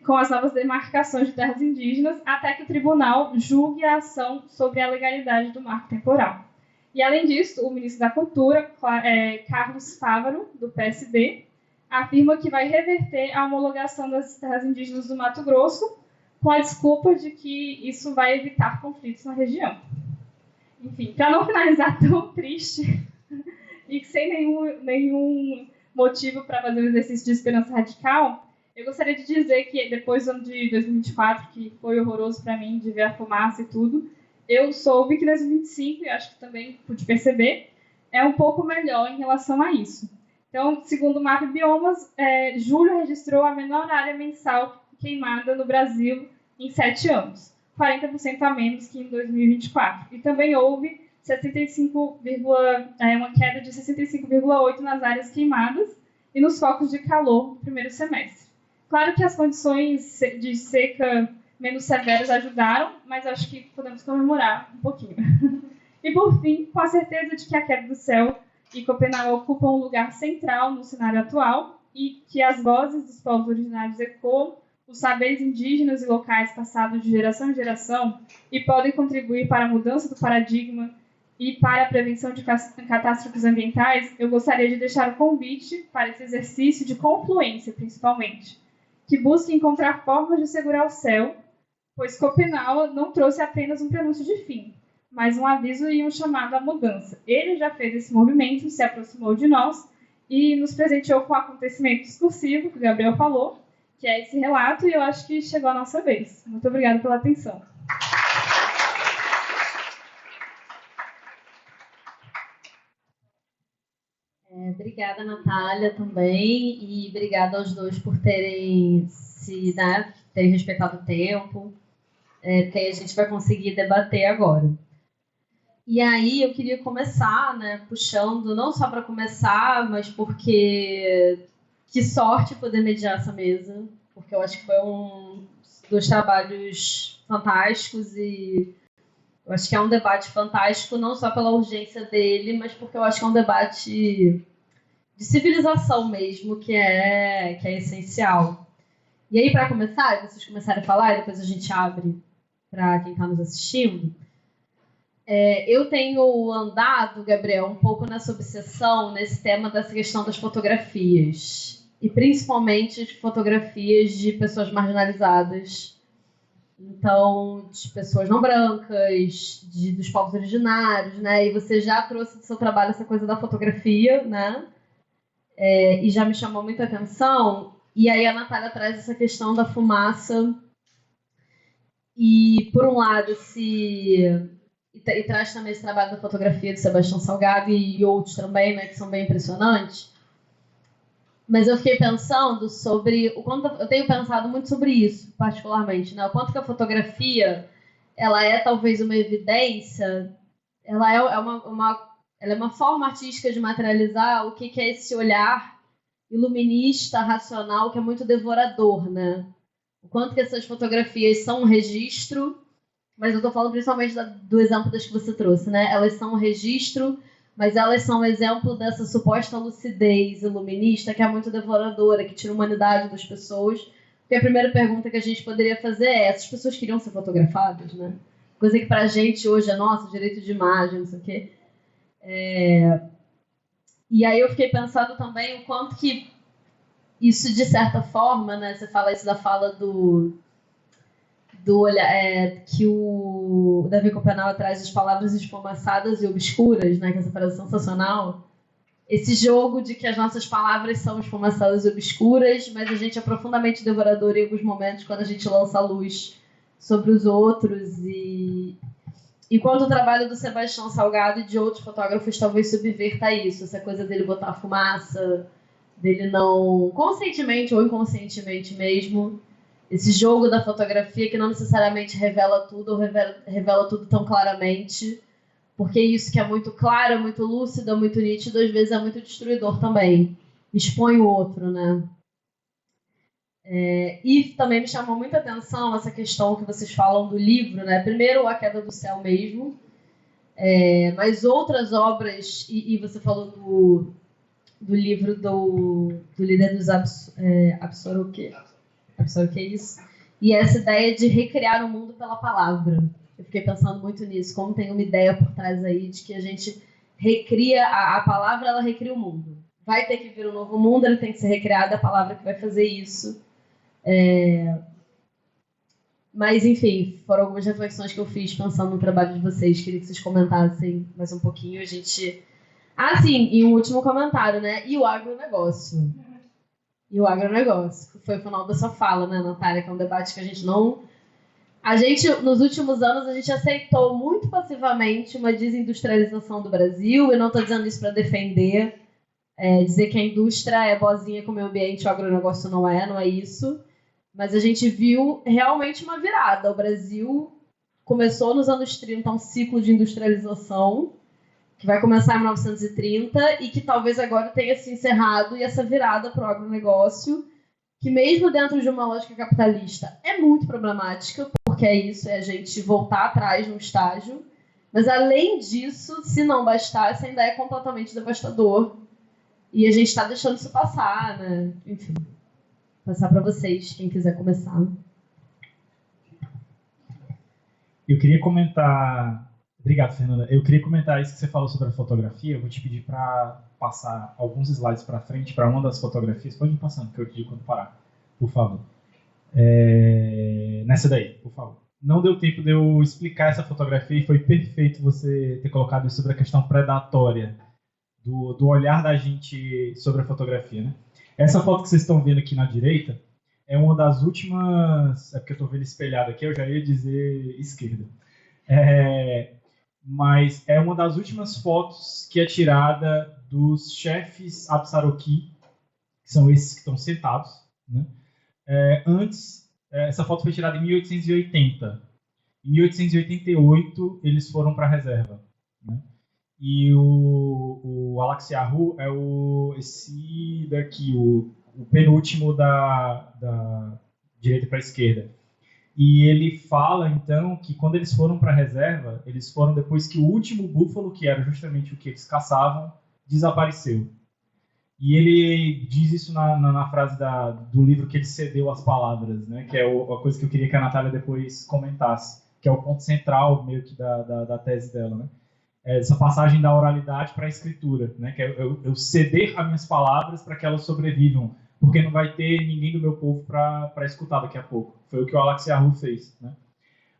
com as novas demarcações de terras indígenas até que o tribunal julgue a ação sobre a legalidade do marco temporal. E, além disso, o ministro da Cultura, Carlos Fávaro, do PSD, afirma que vai reverter a homologação das terras indígenas do Mato Grosso com a desculpa de que isso vai evitar conflitos na região. Enfim, para não finalizar tão triste e sem nenhum motivo para fazer um exercício de esperança radical, eu gostaria de dizer que depois do ano de 2024, que foi horroroso para mim de ver a fumaça e tudo, eu soube que 2025, e acho que também pude perceber, é um pouco melhor em relação a isso. Então, segundo o MAP Biomas, julho registrou a menor área mensal queimada no Brasil em 7 anos, 40% a menos que em 2024. E também houve uma queda de 65,8% nas áreas queimadas e nos focos de calor no primeiro semestre. Claro que as condições de seca menos severas ajudaram, mas acho que podemos comemorar um pouquinho. E, por fim, com a certeza de que a queda do céu e Copenau ocupam um lugar central no cenário atual e que as vozes dos povos originários ecoam os saberes indígenas e locais passados de geração em geração e podem contribuir para a mudança do paradigma e para a prevenção de catástrofes ambientais, eu gostaria de deixar o convite para esse exercício de confluência, principalmente, que busque encontrar formas de segurar o céu, pois Copenau não trouxe apenas um prenúncio de fim, mas um aviso e um chamado à mudança. Ele já fez esse movimento, se aproximou de nós, e nos presenteou com um acontecimento discursivo, que o Gabriel falou, que é esse relato, e eu acho que chegou a nossa vez. Muito obrigada pela atenção. Obrigada, Natália, também, e obrigada aos dois por terem terem respeitado o tempo, porque aí a gente vai conseguir debater agora. E aí eu queria começar, puxando, não só para começar, mas porque que sorte poder mediar essa mesa, porque eu acho que foi um dos trabalhos fantásticos e eu acho que é um debate fantástico, não só pela urgência dele, mas porque eu acho que é um debate de civilização mesmo, que é essencial. E aí, para começar, vocês começarem a falar, e depois a gente abre para quem está nos assistindo, eu tenho andado, Gabriel, um pouco nessa obsessão, nesse tema dessa questão das fotografias, e principalmente de fotografias de pessoas marginalizadas, então, de pessoas não brancas, dos povos originários, né? E você já trouxe do seu trabalho essa coisa da fotografia, né? E já me chamou muita atenção. E aí a Natália traz essa questão da fumaça. E, por um lado, e traz também esse trabalho da fotografia de Sebastião Salgado e outros também, né? Que são bem impressionantes. Mas eu fiquei pensando sobre o quanto eu tenho pensado muito sobre isso, particularmente, né? O quanto que a fotografia ela é talvez uma evidência, ela é uma forma artística de materializar o que é esse olhar iluminista, racional, que é muito devorador, né? O quanto que essas fotografias são um registro, mas eu estou falando principalmente do exemplo das que você trouxe, né? Elas são um registro, mas elas são um exemplo dessa suposta lucidez iluminista que é muito devoradora, que tira a humanidade das pessoas. Porque a primeira pergunta que a gente poderia fazer é: essas pessoas queriam ser fotografadas, né? Coisa que pra gente hoje é nosso direito de imagem, não sei o quê. E aí eu fiquei pensando também o quanto que isso, de certa forma, né? Você fala isso da fala do que o Davi Copenau traz as palavras esfumaçadas e obscuras, né, que é essa frase sensacional. Esse jogo de que as nossas palavras são esfumaçadas e obscuras, mas a gente é profundamente devorador em alguns momentos quando a gente lança a luz sobre os outros. E quando o trabalho do Sebastião Salgado e de outros fotógrafos talvez subverta isso, essa coisa dele botar fumaça, dele não, conscientemente ou inconscientemente mesmo, esse jogo da fotografia que não necessariamente revela tudo ou revela tudo tão claramente, porque isso que é muito claro, é muito lúcido, é muito nítido, às vezes é muito destruidor também. Expõe o outro, né? E também me chamou muita atenção essa questão que vocês falam do livro, né? Primeiro, A Queda do Céu mesmo, mas outras obras, e você falou do livro do líder dos Absor, que é isso? E essa ideia de recriar o mundo pela palavra. Eu fiquei pensando muito nisso, como tem uma ideia por trás aí de que a gente recria, a palavra ela recria o mundo. Vai ter que vir um novo mundo, ele tem que ser recriado, a palavra que vai fazer isso. Mas, enfim, foram algumas reflexões que eu fiz pensando no trabalho de vocês. Queria que vocês comentassem mais um pouquinho. A gente... sim, e um último comentário, né? E o agronegócio? E o agronegócio, que foi o final da sua fala, né, Natália? Que é um debate que a gente não... nos últimos anos, a gente aceitou muito passivamente uma desindustrialização do Brasil. Eu não estou dizendo isso para defender, dizer que a indústria é boazinha com o meio ambiente, o agronegócio não é isso. Mas a gente viu realmente uma virada. O Brasil começou nos anos 30 um ciclo de industrialização, que vai começar em 1930 e que talvez agora tenha se encerrado, e essa virada para o agronegócio, que mesmo dentro de uma lógica capitalista é muito problemática, porque é isso, é a gente voltar atrás no estágio, mas além disso, se não bastasse, ainda é completamente devastador, e a gente está deixando isso passar, né? Enfim, passar para vocês, quem quiser começar. Eu queria comentar... Obrigado, Fernanda. Eu queria comentar isso que você falou sobre a fotografia. Eu vou te pedir para passar alguns slides para frente para uma das fotografias. Pode ir passando, que eu te digo quando parar, por favor. Nessa daí, por favor. Não deu tempo de eu explicar essa fotografia e foi perfeito você ter colocado isso sobre a questão predatória do olhar da gente sobre a fotografia, né? Essa foto que vocês estão vendo aqui na direita é uma das últimas... É porque eu estou vendo espelhado aqui, eu já ia dizer esquerda. Mas é uma das últimas fotos que é tirada dos chefes Absaroki, que são esses que estão sentados, né? Antes, essa foto foi tirada em 1880. Em 1888, eles foram para a reserva, né? E o Alaxiahu é esse daqui, o penúltimo da direita para a esquerda. E ele fala, então, que quando eles foram para a reserva, eles foram depois que o último búfalo, que era justamente o que eles caçavam, desapareceu. E ele diz isso na frase do livro que ele cedeu as palavras, né? Que é a coisa que eu queria que a Natália depois comentasse, que é o ponto central, meio que, da tese dela, né? Essa passagem da oralidade para a escritura, né? Que é eu ceder as minhas palavras para que elas sobrevivam, porque não vai ter ninguém do meu povo para escutar daqui a pouco. Foi o que o Alaxiahu fez, né?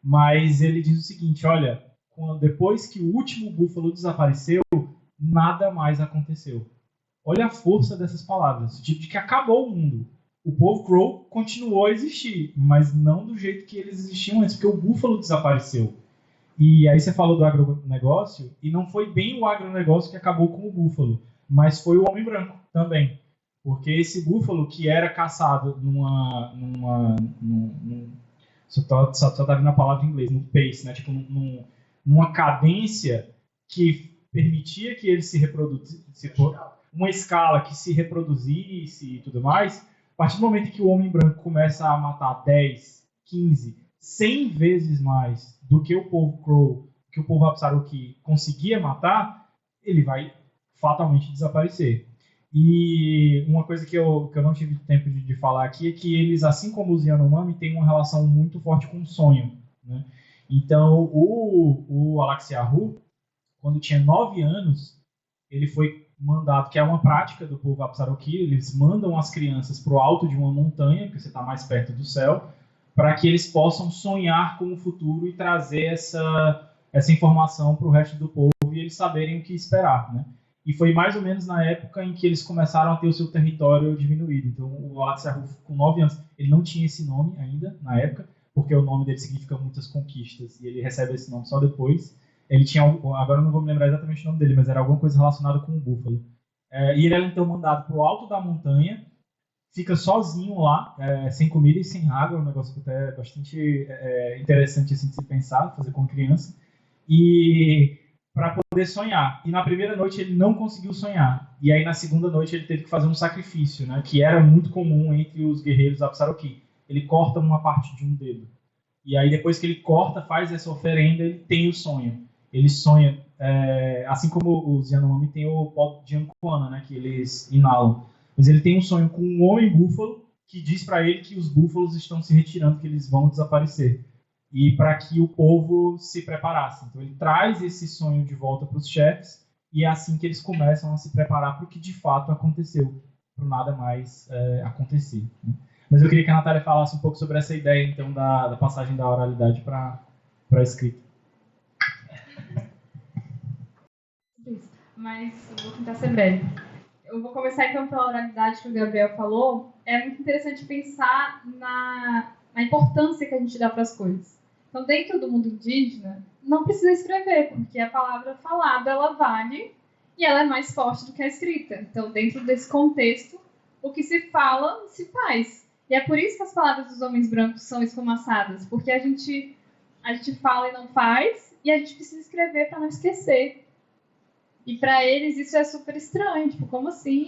Mas ele diz o seguinte, olha, depois que o último búfalo desapareceu, nada mais aconteceu. Olha a força dessas palavras, tipo de que acabou o mundo. O povo Crow continuou a existir, mas não do jeito que eles existiam antes, porque o búfalo desapareceu. E aí você falou do agronegócio, e não foi bem o agronegócio que acabou com o búfalo, mas foi o homem branco também. Porque esse búfalo que era caçado só tá vindo a palavra em inglês, no pace, né? Tipo, numa cadência que permitia que ele se reproduzisse, uma escala que se reproduzisse e tudo mais. A partir do momento que o homem branco começa a matar 10, 15, 100 vezes mais do que o povo Crow, que o povo Absaroki conseguia matar, ele vai fatalmente desaparecer. E uma coisa que eu não tive tempo de falar aqui é que eles, assim como os Yanomami, têm uma relação muito forte com o sonho, né? Então, o Alaxiahu, quando tinha 9 anos, ele foi mandado, que é uma prática do povo Absaroki, eles mandam as crianças para o alto de uma montanha, porque você está mais perto do céu, para que eles possam sonhar com o futuro e trazer essa informação para o resto do povo e eles saberem o que esperar, né? E foi mais ou menos na época em que eles começaram a ter o seu território diminuído. Então, o Alaxiahu, com 9 anos, ele não tinha esse nome ainda, na época, porque o nome dele significa muitas conquistas, e ele recebe esse nome só depois. Ele tinha, agora eu não vou me lembrar exatamente o nome dele, mas era alguma coisa relacionada com o búfalo. E ele era então mandado para o alto da montanha, fica sozinho lá, sem comida e sem água, um negócio até bastante interessante assim, de se pensar, fazer com criança, e para poder sonhar. E na primeira noite ele não conseguiu sonhar, e aí na segunda noite ele teve que fazer um sacrifício, né, que era muito comum entre os guerreiros Absaroki. Ele corta uma parte de um dedo, e aí depois que ele corta, faz essa oferenda, ele tem o sonho. Ele sonha, assim como os Yanomami tem o pó de Ankuana, né, que eles inalam. Mas ele tem um sonho com um homem búfalo que diz para ele que os búfalos estão se retirando, que eles vão desaparecer. E para que o povo se preparasse. Então ele traz esse sonho de volta para os chefes e é assim que eles começam a se preparar para o que de fato aconteceu, para nada mais acontecer, né? Mas eu queria que a Natália falasse um pouco sobre essa ideia então da passagem da oralidade para a escrita. Mas eu vou tentar ser breve. Eu vou começar então pela oralidade que o Gabriel falou. É muito interessante pensar na importância que a gente dá para as coisas. Então, dentro do mundo indígena, não precisa escrever, porque a palavra falada, ela vale e ela é mais forte do que a escrita. Então, dentro desse contexto, o que se fala, se faz. E é por isso que as palavras dos homens brancos são esfumaçadas, porque a gente fala e não faz, e a gente precisa escrever para não esquecer. E para eles isso é super estranho, tipo, como assim?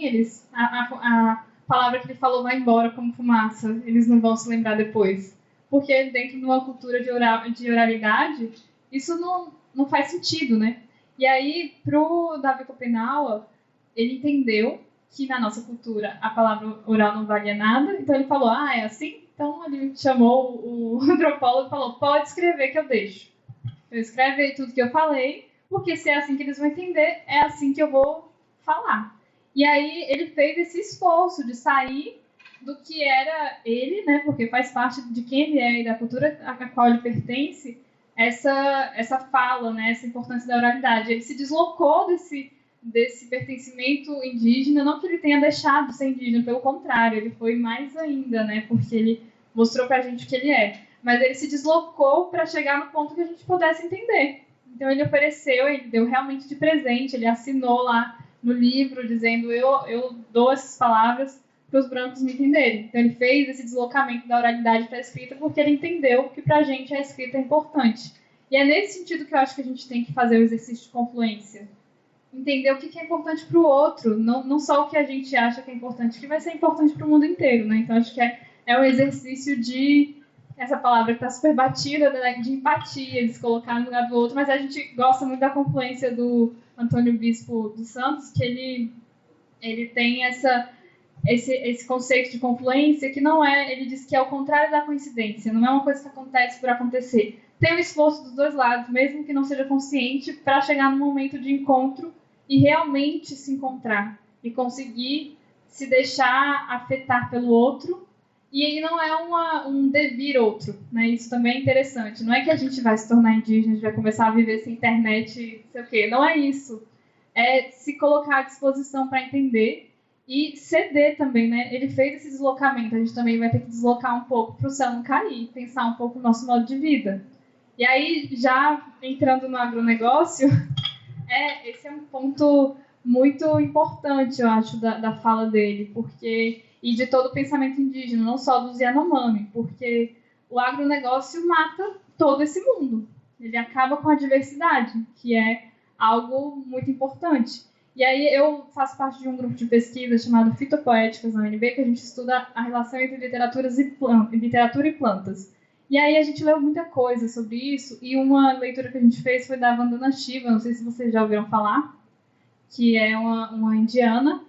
A palavra que ele falou vai embora como fumaça, eles não vão se lembrar depois. Porque dentro de uma cultura de oralidade, isso não faz sentido, né? E aí, pro Davi Kopenawa, ele entendeu que na nossa cultura a palavra oral não valia nada, então ele falou, é assim? Então ele chamou o antropólogo e falou, pode escrever que eu deixo. Eu escrevo aí tudo que eu falei, porque se é assim que eles vão entender, é assim que eu vou falar. E aí ele fez esse esforço de sair do que era ele, né, porque faz parte de quem ele é e da cultura a qual ele pertence, essa fala, né, essa importância da oralidade. Ele se deslocou desse pertencimento indígena, não que ele tenha deixado de ser indígena, pelo contrário, ele foi mais ainda, né, porque ele mostrou pra gente o que ele é, mas ele se deslocou para chegar no ponto que a gente pudesse entender. Então ele ofereceu, ele deu realmente de presente, ele assinou lá no livro dizendo eu dou essas palavras para os brancos me entenderem. Então ele fez esse deslocamento da oralidade para a escrita porque ele entendeu que para a gente a escrita é importante. E é nesse sentido que eu acho que a gente tem que fazer o exercício de confluência. Entender o que é importante para o outro, não só o que a gente acha que é importante, que vai ser importante para o mundo inteiro, né? Então acho que é um exercício de, essa palavra que está super batida, né? De empatia, de se colocar no lugar do outro, mas a gente gosta muito da confluência do Antônio Bispo dos Santos, que ele tem esse conceito de confluência que não é, ele diz que é o contrário da coincidência, não é uma coisa que acontece por acontecer. Tem o esforço dos dois lados, mesmo que não seja consciente, para chegar no momento de encontro e realmente se encontrar e conseguir se deixar afetar pelo outro. E aí não é um devir outro, né? Isso também é interessante. Não é que a gente vai se tornar indígena, a gente vai começar a viver sem internet, não sei o quê. Não é isso. É se colocar à disposição para entender e ceder também, né? Ele fez esse deslocamento, a gente também vai ter que deslocar um pouco para o céu não cair, pensar um pouco no nosso modo de vida. E aí, já entrando no agronegócio, esse é um ponto muito importante, eu acho, da fala dele, e de todo o pensamento indígena, não só dos Yanomami, porque o agronegócio mata todo esse mundo. Ele acaba com a diversidade, que é algo muito importante. E aí eu faço parte de um grupo de pesquisa chamado Fitopoéticas na UNB, que a gente estuda a relação entre literatura e plantas. E aí a gente leu muita coisa sobre isso, e uma leitura que a gente fez foi da Vandana Shiva, não sei se vocês já ouviram falar, que é uma indiana.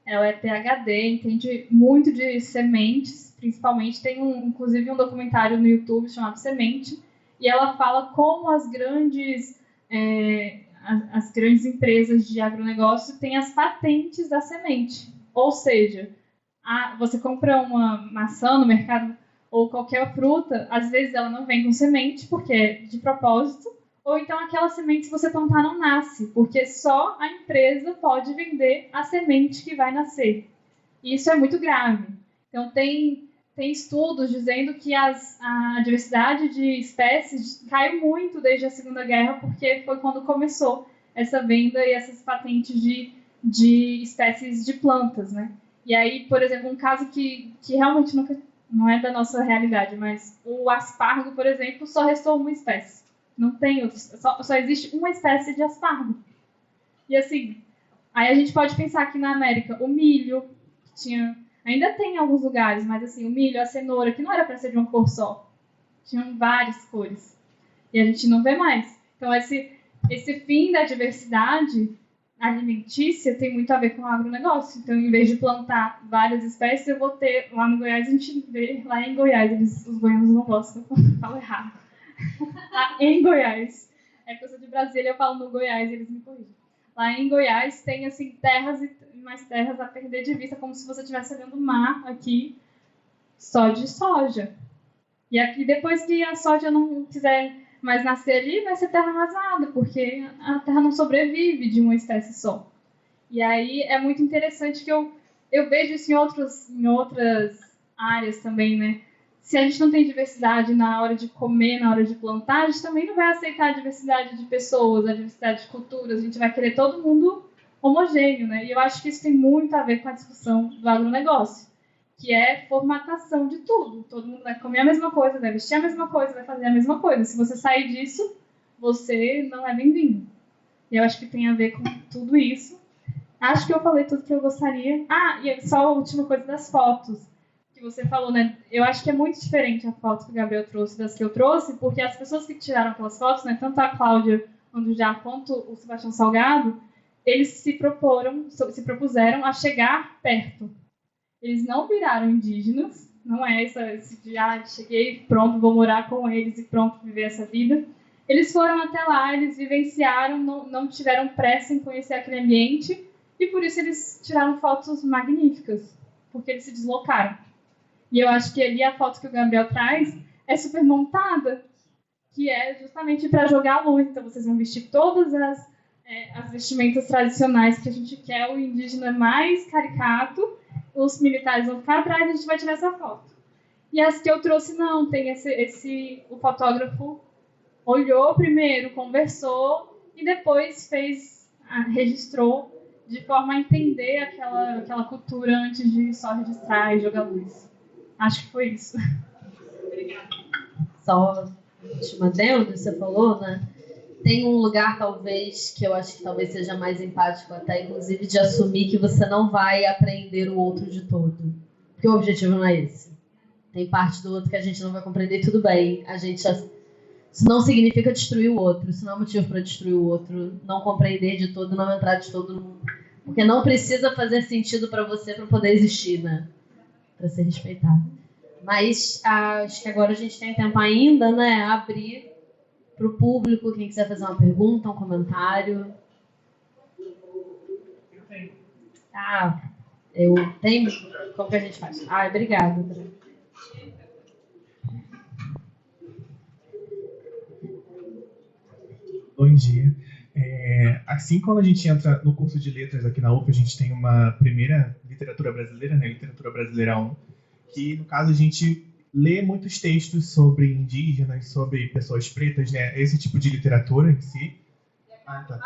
Ela é PhD, entende muito de sementes, principalmente. Tem inclusive um documentário no YouTube chamado Semente, e ela fala como as grandes empresas de agronegócio têm as patentes da semente. Ou seja, você compra uma maçã no mercado ou qualquer fruta, às vezes ela não vem com semente, porque é de propósito, ou então aquela semente, se você plantar, não nasce, porque só a empresa pode vender a semente que vai nascer. E isso é muito grave. Então, tem estudos dizendo que a diversidade de espécies caiu muito desde a Segunda Guerra, porque foi quando começou essa venda e essas patentes de espécies de plantas, né? E aí, por exemplo, um caso que realmente não é da nossa realidade, mas o aspargo, por exemplo, só restou uma espécie. Não tem outro, só existe uma espécie de aspargo. E assim, aí a gente pode pensar aqui na América, o milho, ainda tem em alguns lugares, mas assim, o milho, a cenoura, que não era para ser de uma cor só, tinham várias cores. E a gente não vê mais. Então esse fim da diversidade alimentícia tem muito a ver com o agronegócio. Então, em vez de plantar várias espécies, eu vou ter, lá no Goiás, a gente vê, lá em Goiás, os goianos não gostam, eu falo errado. Em Goiás. É que eu sou de Brasília, eu falo no Goiás, eles me corrigem. Lá em Goiás tem, assim, terras e mais terras a perder de vista, como se você estivesse olhando o mar aqui, só de soja. E aqui, depois que a soja não quiser mais nascer ali, vai ser terra arrasada, porque a terra não sobrevive de uma espécie só. E aí é muito interessante que eu vejo isso em outras áreas também, né? Se a gente não tem diversidade na hora de comer, na hora de plantar, a gente também não vai aceitar a diversidade de pessoas, a diversidade de culturas, a gente vai querer todo mundo homogêneo, né? E eu acho que isso tem muito a ver com a discussão do agronegócio, que é formatação de tudo. Todo mundo vai comer a mesma coisa, vai vestir a mesma coisa, vai fazer a mesma coisa. Se você sair disso, você não é bem-vindo. E eu acho que tem a ver com tudo isso. Acho que eu falei tudo que eu gostaria. E só a última coisa das fotos que você falou, né? Eu acho que é muito diferente a foto que o Gabriel trouxe das que eu trouxe, porque as pessoas que tiraram aquelas fotos, né, tanto a Cláudia Andujá quanto o Sebastião Salgado, eles se propuseram a chegar perto. Eles não viraram indígenas, não é esse de cheguei, pronto, vou morar com eles e pronto, viver essa vida. Eles foram até lá, eles vivenciaram, não tiveram pressa em conhecer aquele ambiente e por isso eles tiraram fotos magníficas, porque eles se deslocaram. E eu acho que ali a foto que o Gabriel traz é super montada, que é justamente para jogar a luz. Então vocês vão vestir todas as vestimentas tradicionais, que a gente quer o indígena mais caricato, os militares vão ficar atrás e a gente vai tirar essa foto. E as que eu trouxe, não, tem o fotógrafo olhou primeiro, conversou e depois registrou de forma a entender aquela cultura antes de só registrar e jogar luz. Acho que foi isso. Obrigada. Só última adendo, você falou, né? Tem um lugar, talvez, que eu acho que talvez seja mais empático até, inclusive, de assumir que você não vai aprender o outro de todo. Porque o objetivo não é esse. Tem parte do outro que a gente não vai compreender, tudo bem. Isso não significa destruir o outro. Isso não é motivo para destruir o outro. Não compreender de todo, não entrar de todo. Porque não precisa fazer sentido para você para poder existir, né? Para ser respeitado. Mas acho que agora a gente tem tempo ainda, né? Abrir para o público, quem quiser fazer uma pergunta, um comentário. Eu tenho. Como que a gente faz? Obrigada, André. Bom dia. Assim, quando a gente entra no curso de letras aqui na UF, a gente tem uma primeira literatura brasileira, né? Literatura Brasileira 1, que, no caso, a gente lê muitos textos sobre indígenas, sobre pessoas pretas, né? Esse tipo de literatura em si. Tá.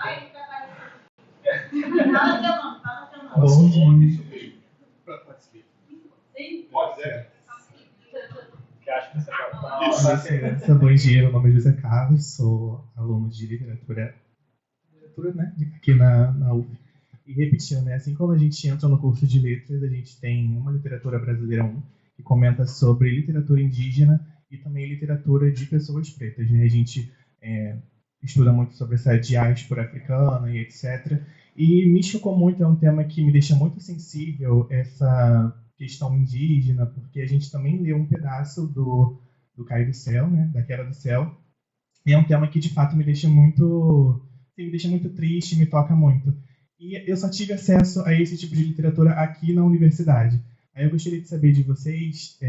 Bom dia. Sim, pode ser. Bom dia, meu nome é José Carlos, sou aluno de literatura, né, aqui na UF. E repetindo, né, assim, quando a gente entra no curso de letras, a gente tem uma literatura brasileira 1, que comenta sobre literatura indígena e também literatura de pessoas pretas, né? A gente estuda muito sobre essa diáspora africana e etc. E me chocou muito, é um tema que me deixa muito sensível, essa questão indígena, porque a gente também leu um pedaço do Caio do Céu, né, da Queda do Céu, e é um tema que de fato me deixa muito triste, me toca muito. E eu só tive acesso a esse tipo de literatura aqui na universidade. Aí eu gostaria de saber de vocês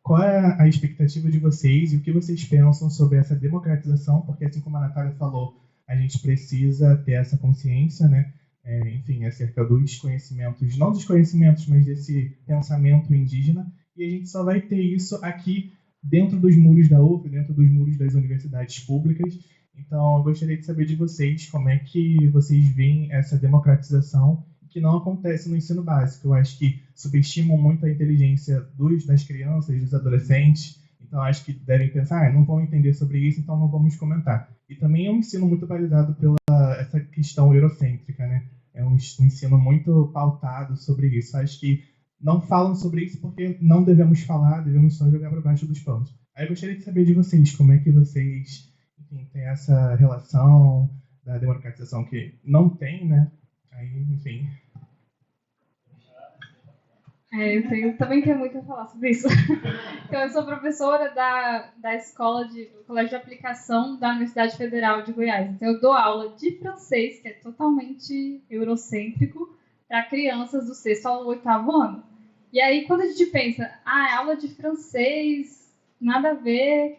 qual é a expectativa de vocês e o que vocês pensam sobre essa democratização, porque assim como a Natália falou, a gente precisa ter essa consciência, né? Enfim, acerca dos conhecimentos, não dos conhecimentos, mas desse pensamento indígena, e a gente só vai ter isso aqui dentro dos muros da UF, dentro dos muros das universidades públicas. Então, eu gostaria de saber de vocês como é que vocês veem essa democratização que não acontece no ensino básico. Eu acho que subestimam muito a inteligência das crianças, dos adolescentes, então acho que devem pensar, não vão entender sobre isso, então não vamos comentar. E também é um ensino muito balizado pela essa questão eurocêntrica, né? É um ensino muito pautado sobre isso. Acho que não falam sobre isso porque não devemos falar, devemos só jogar para baixo dos panos. Aí eu gostaria de saber de vocês, como é que vocês, enfim, têm essa relação da democratização que não tem, né? Aí, enfim. Eu também tenho muito a falar sobre isso. Então, eu sou professora da escola do Colégio de Aplicação da Universidade Federal de Goiás. Então, eu dou aula de francês, que é totalmente eurocêntrico, para crianças do 6º ao 8º ano. E aí, quando a gente pensa, aula de francês, nada a ver,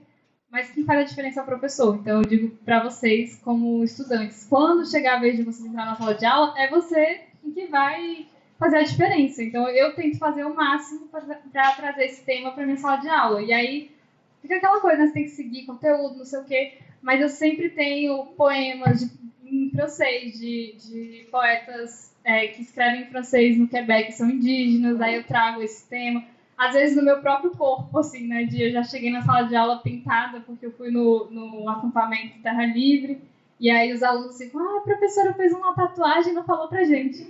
mas quem faz a diferença é o professor. Então, eu digo para vocês, como estudantes, quando chegar a vez de vocês entrar na sala de aula, é você que vai fazer a diferença. Então, eu tento fazer o máximo para trazer esse tema para minha sala de aula. E aí, fica aquela coisa, né? Você tem que seguir conteúdo, não sei o quê. Mas eu sempre tenho poemas em francês, de poetas que escrevem em francês no Quebec, que são indígenas. Aí eu trago esse tema. Às vezes no meu próprio corpo, assim, né? Eu já cheguei na sala de aula pintada, porque eu fui no acampamento Terra Livre. E aí os alunos ficam, a professora fez uma tatuagem e não falou pra gente.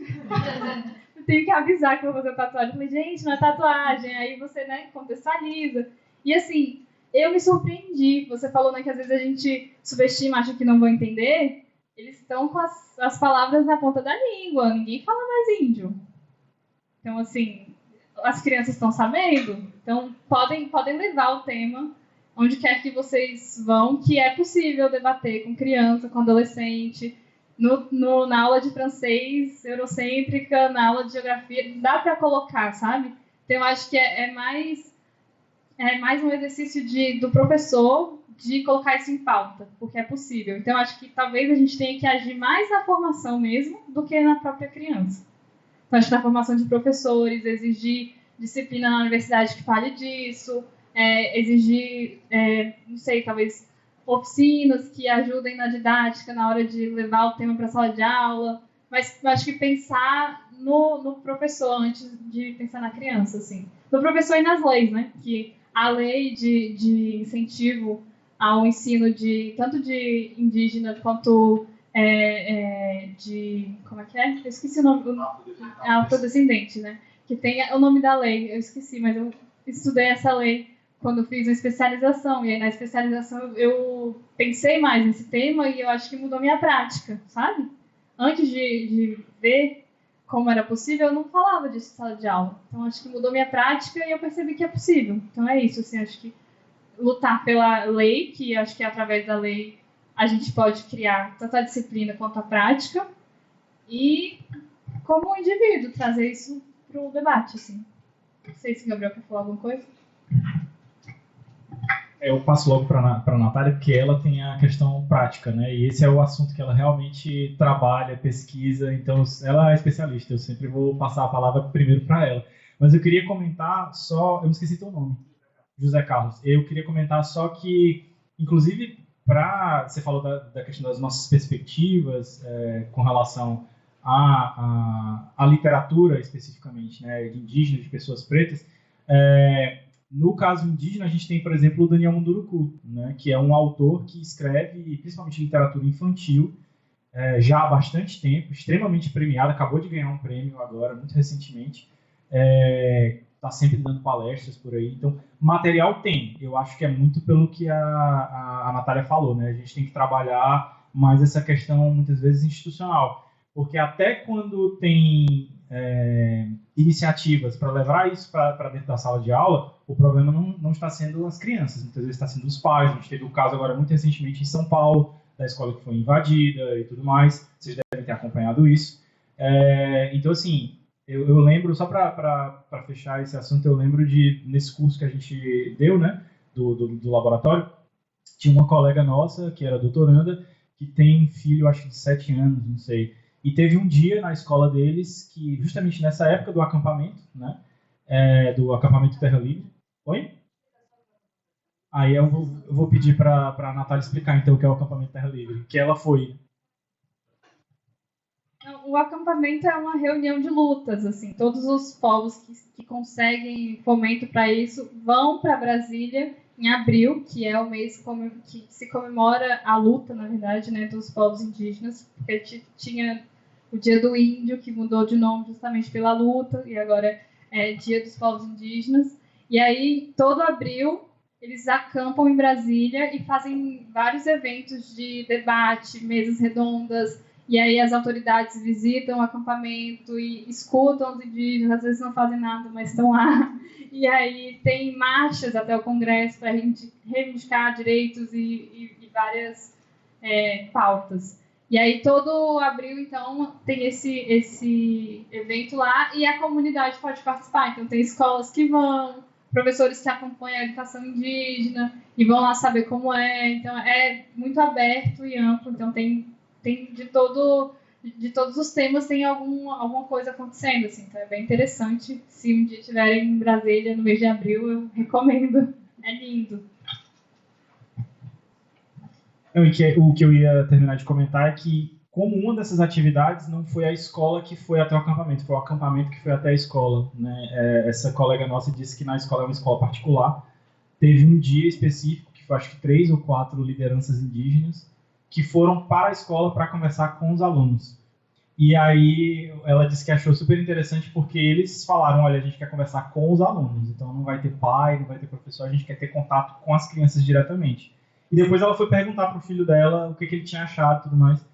Eu tenho que avisar que eu vou fazer tatuagem. Eu falei, gente, não é tatuagem. Aí você, né, contextualiza. E assim, eu me surpreendi. Você falou, né, que às vezes a gente subestima, acha que não vão entender. Eles estão com as palavras na ponta da língua. Ninguém fala mais índio. Então, assim, as crianças estão sabendo. Então, podem levar o tema onde quer que vocês vão, que é possível debater com criança, com adolescente, na aula de francês, eurocêntrica, na aula de geografia, dá para colocar, sabe? Então, eu acho que é mais é mais um exercício do professor de colocar isso em pauta, porque é possível. Então, acho que talvez a gente tenha que agir mais na formação mesmo do que na própria criança. Então, acho que na formação de professores, exigir disciplina na universidade que fale disso, exigir, não sei, talvez oficinas que ajudem na didática, na hora de levar o tema para a sala de aula, mas eu acho que pensar no professor antes de pensar na criança, assim. No professor e nas leis, né? Que a lei de incentivo ao ensino tanto de indígena quanto de... Como é que é? Eu esqueci o nome. Afrodescendente, né? Que tem o nome da lei, eu esqueci, mas eu estudei essa lei quando fiz uma especialização. E aí na especialização eu pensei mais nesse tema e eu acho que mudou minha prática, sabe? Antes de ver como era possível, eu não falava disso em sala de aula. Então, acho que mudou minha prática e eu percebi que é possível. Então, é isso. Assim, acho que lutar pela lei, que acho que através da lei a gente pode criar tanto a disciplina quanto a prática. E, como indivíduo, trazer isso para o debate. Assim. Não sei se o Gabriel quer falar alguma coisa. Eu passo logo para a Natália, porque ela tem a questão prática, né? E esse é o assunto que ela realmente trabalha, pesquisa, então ela é especialista, eu sempre vou passar a palavra primeiro para ela. Mas eu queria comentar só, eu me esqueci teu nome, José Carlos. Eu queria comentar só que, inclusive, você falou da questão das nossas perspectivas com relação à literatura, especificamente, né? De indígenas, de pessoas pretas. No caso indígena, a gente tem, por exemplo, o Daniel Munduruku, né, que é um autor que escreve, principalmente literatura infantil, já há bastante tempo, extremamente premiado, acabou de ganhar um prêmio agora, muito recentemente, está sempre dando palestras por aí. Então, material tem. Eu acho que é muito pelo que a Natália falou, né? A gente tem que trabalhar mais essa questão, muitas vezes, institucional. Porque até quando tem iniciativas para levar isso para dentro da sala de aula, o problema não está sendo as crianças, muitas vezes está sendo os pais. A gente teve um caso agora muito recentemente em São Paulo, da escola que foi invadida e tudo mais, vocês devem ter acompanhado isso. Então, assim, eu lembro, só para fechar esse assunto, eu lembro nesse curso que a gente deu, né, do laboratório, tinha uma colega nossa, que era doutoranda, que tem filho, acho que de 7 anos, não sei. E teve um dia na escola deles que, justamente nessa época do acampamento, né, do acampamento Terra Livre. Oi? Aí eu vou pedir para a Natália explicar, então, o que é o acampamento Terra Livre, que ela foi. O acampamento é uma reunião de lutas, assim. Todos os povos que conseguem fomento para isso vão para Brasília em abril, que é o mês que se comemora a luta, na verdade, né, dos povos indígenas, porque tinha o Dia do Índio, que mudou de nome justamente pela luta, e agora é Dia dos Povos Indígenas. E aí, todo abril, eles acampam em Brasília e fazem vários eventos de debate, mesas redondas, e aí as autoridades visitam o acampamento e escutam os indígenas, às vezes não fazem nada, mas estão lá. E aí tem marchas até o Congresso para reivindicar direitos e várias pautas. E aí todo abril, então, tem esse evento lá e a comunidade pode participar. Então tem escolas que vão, professores que acompanham a educação indígena e vão lá saber como é. Então é muito aberto e amplo, então tem de todos os temas tem alguma coisa acontecendo, assim, então é bem interessante. Se um dia estiverem em Brasília no mês de abril, eu recomendo. É lindo. O que eu ia terminar de comentar é que, como uma dessas atividades não foi a escola que foi até o acampamento, foi o acampamento que foi até a escola, né? Essa colega nossa disse que na escola é uma escola particular. Teve um dia específico, que foi acho que 3 ou 4 lideranças indígenas, que foram para a escola para conversar com os alunos. E aí ela disse que achou super interessante porque eles falaram, olha, a gente quer conversar com os alunos, então não vai ter pai, não vai ter professor, a gente quer ter contato com as crianças diretamente. E depois ela foi perguntar para o filho dela o que ele tinha achado e tudo mais.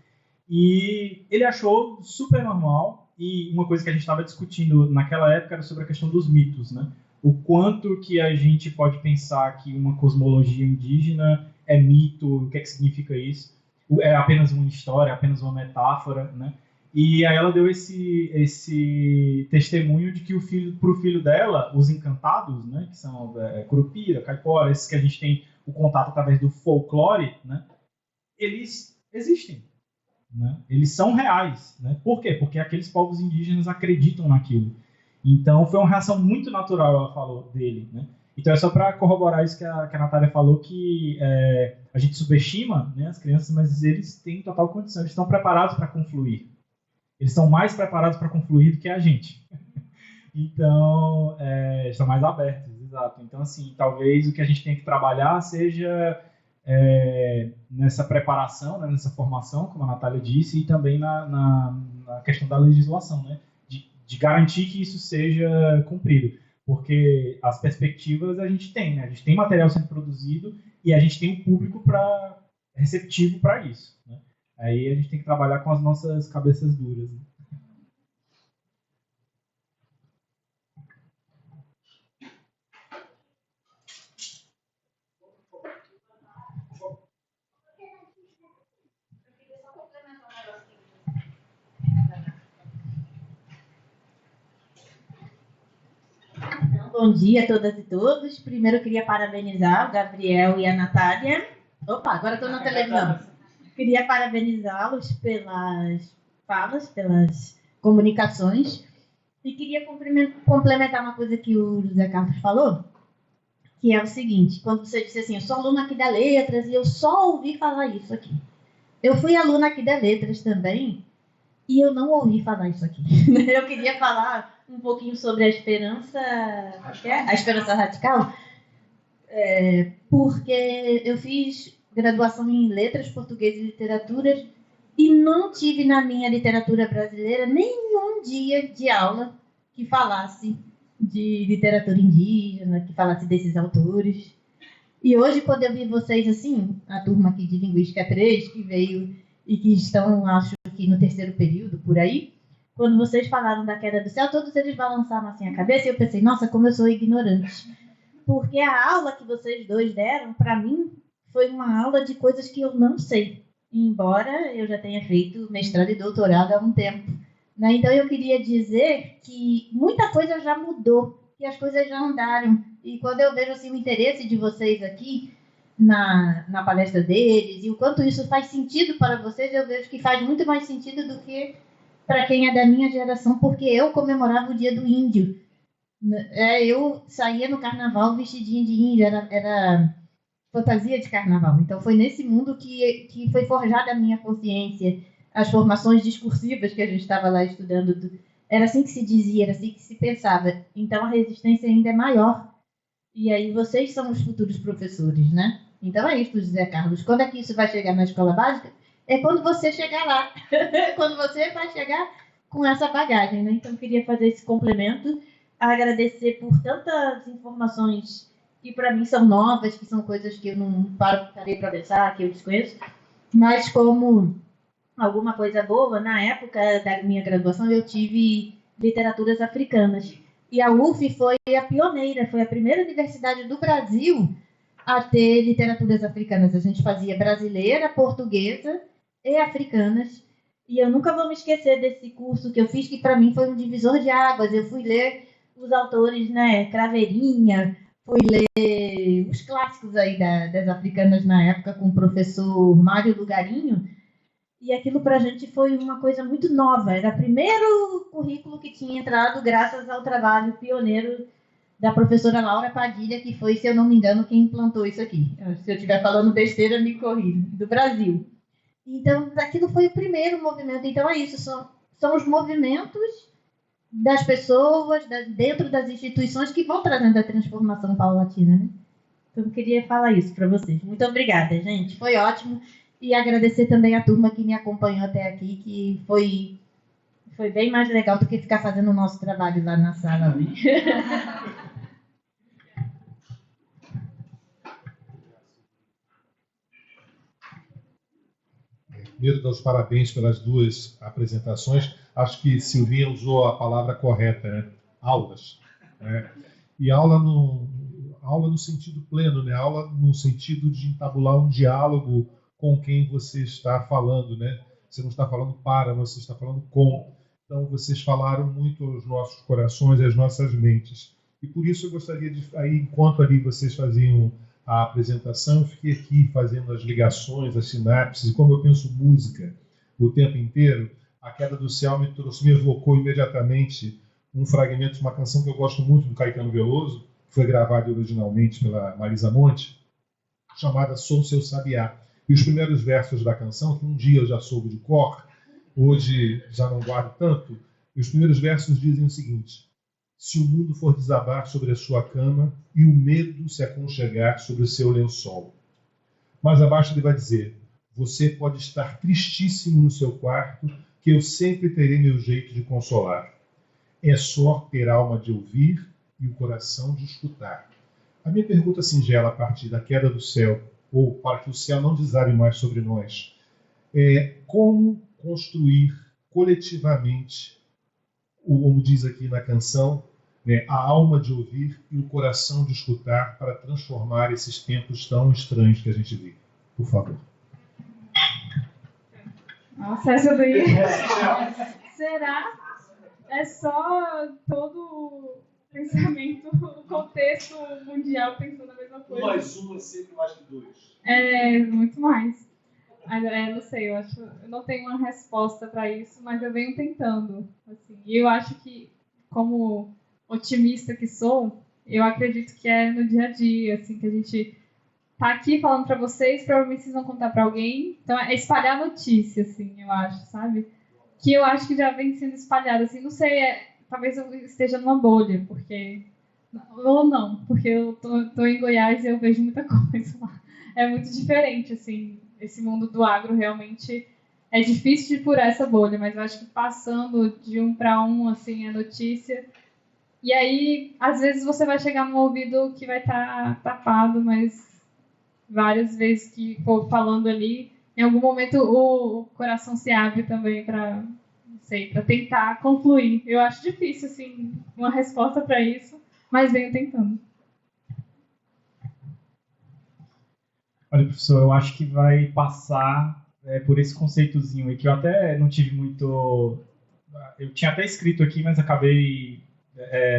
E ele achou super normal, e uma coisa que a gente estava discutindo naquela época era sobre a questão dos mitos, né? O quanto que a gente pode pensar que uma cosmologia indígena é mito, o que é que significa isso? É apenas uma história, é apenas uma metáfora, né? E aí ela deu esse testemunho de que para o filho dela, os encantados, né, que são Curupira, Caipora, esses que a gente tem o contato através do folclore, né, eles existem. Né? Eles são reais. Né? Por quê? Porque aqueles povos indígenas acreditam naquilo. Então foi uma reação muito natural, ela falou, dele. Né? Então é só para corroborar isso que a Natália falou, que a gente subestima, né, as crianças, mas eles têm total condição, eles estão preparados para confluir. Eles estão mais preparados para confluir do que a gente. Então, estão mais abertos, exato. Então, assim, talvez o que a gente tem que trabalhar seja nessa preparação, né, nessa formação, como a Natália disse, e também na questão da legislação, né, de garantir que isso seja cumprido. Porque as perspectivas a gente tem, né? A gente tem material sendo produzido e a gente tem um público receptivo para isso. Né? Aí a gente tem que trabalhar com as nossas cabeças duras. Né? Bom dia a todas e todos. Primeiro eu queria parabenizar o Gabriel e a Natália. Opa, agora estou na televisão. Queria parabenizá-los pelas falas, pelas comunicações. E queria complementar uma coisa que o José Carlos falou, que é o seguinte: quando você disse assim, eu sou aluna aqui da Letras e eu só ouvi falar isso aqui. Eu fui aluna aqui da Letras também e eu não ouvi falar isso aqui. Eu queria falar um pouquinho sobre a esperança, a esperança radical, porque eu fiz graduação em Letras, Português e Literatura e não tive na minha literatura brasileira nenhum dia de aula que falasse de literatura indígena, que falasse desses autores. E hoje, quando eu vi vocês assim, a turma aqui de Linguística 3, que veio e que estão, acho que no terceiro período, por aí, quando vocês falaram da queda do céu, todos eles balançaram assim a cabeça e eu pensei, nossa, como eu sou ignorante. Porque a aula que vocês dois deram, para mim, foi uma aula de coisas que eu não sei, embora eu já tenha feito mestrado e doutorado há um tempo. Né? Então eu queria dizer que muita coisa já mudou, que as coisas já andaram. E quando eu vejo assim, o interesse de vocês aqui na palestra deles e o quanto isso faz sentido para vocês, eu vejo que faz muito mais sentido do que para quem é da minha geração, porque eu comemorava o Dia do Índio. Eu saía no carnaval vestidinha de índio, era fantasia de carnaval. Então foi nesse mundo que foi forjada a minha consciência, as formações discursivas que a gente estava lá estudando. Era assim que se dizia, era assim que se pensava. Então a resistência ainda é maior. E aí vocês são os futuros professores, né? Então é isso, José Carlos. Quando é que isso vai chegar na escola básica? É quando você chegar lá. Quando você vai chegar com essa bagagem, né? Então eu queria fazer esse complemento, agradecer por tantas informações que para mim são novas, que são coisas que eu não parei para pensar, que eu desconheço, mas como alguma coisa boa, na época da minha graduação eu tive literaturas africanas. E a UF foi a pioneira, foi a primeira universidade do Brasil a ter literaturas africanas. A gente fazia brasileira, portuguesa e africanas. E eu nunca vou me esquecer desse curso que eu fiz, que para mim foi um divisor de águas. Eu fui ler os autores, né, Craveirinha, fui ler os clássicos aí das africanas na época com o professor Mário Lugarinho. E aquilo para a gente foi uma coisa muito nova. Era o primeiro currículo que tinha entrado graças ao trabalho pioneiro da professora Laura Padilha, que foi, se eu não me engano, quem implantou isso aqui. Se eu estiver falando besteira, me corrija. Do Brasil. Então, aquilo foi o primeiro movimento. Então, é isso. São os movimentos das pessoas, dentro das instituições, que vão trazendo a transformação paulatina. Né? Então, eu queria falar isso para vocês. Muito obrigada, gente. Foi ótimo. E agradecer também a turma que me acompanhou até aqui, que foi bem mais legal do que ficar fazendo o nosso trabalho lá na sala. Primeiro, dar os parabéns pelas duas apresentações. Acho que Silvinha usou a palavra correta, né? Aulas. Né? E aula no sentido pleno, né? Aula no sentido de entabular um diálogo com quem você está falando, né? Você não está falando para, você está falando com. Então, vocês falaram muito aos nossos corações e às nossas mentes. E por isso eu gostaria de, aí, enquanto ali vocês faziam a apresentação, eu fiquei aqui fazendo as ligações, as sinapses, e como eu penso música o tempo inteiro, A Queda do Céu me evocou imediatamente um fragmento de uma canção que eu gosto muito do Caetano Veloso, que foi gravada originalmente pela Marisa Monte, chamada Sou Seu Sabiá. E os primeiros versos da canção, que um dia eu já soube de cor, hoje já não guardo tanto, e os primeiros versos dizem o seguinte: se o mundo for desabar sobre a sua cama e o medo se aconchegar sobre o seu lençol. Mais abaixo ele vai dizer: você pode estar tristíssimo no seu quarto, que eu sempre terei meu jeito de consolar. É só ter alma de ouvir e o coração de escutar. A minha pergunta singela, a partir da queda do céu, ou para que o céu não desabe mais sobre nós, é como construir coletivamente, como diz aqui na canção, né, a alma de ouvir e o coração de escutar para transformar esses tempos tão estranhos que a gente vive. Por favor. Nossa, essa daí. Será? É só todo o pensamento, o contexto mundial pensando a mesma coisa. 1 mais 1 é sempre mais que 2. É, muito mais. Não sei, eu não tenho uma resposta para isso, mas eu venho tentando. Assim, e eu acho que, como otimista que sou, eu acredito que é no dia a dia, assim, que a gente tá aqui falando para vocês, provavelmente vocês vão contar para alguém. Então, é espalhar notícia, assim, eu acho, sabe? Que eu acho que já vem sendo espalhado, assim, não sei, talvez eu esteja numa bolha, porque... Ou não, porque eu tô em Goiás e eu vejo muita coisa lá. É muito diferente, assim, esse mundo do agro realmente é difícil de furar essa bolha, mas eu acho que passando de um para um, assim, a notícia... E aí, às vezes você vai chegar num ouvido que vai estar tapado, mas várias vezes que for falando ali, em algum momento o coração se abre também para tentar concluir. Eu acho difícil, assim, uma resposta para isso, mas venho tentando. Olha, professor, eu acho que vai passar por esse conceitozinho aí, que eu até não tive muito... Eu tinha até escrito aqui, mas acabei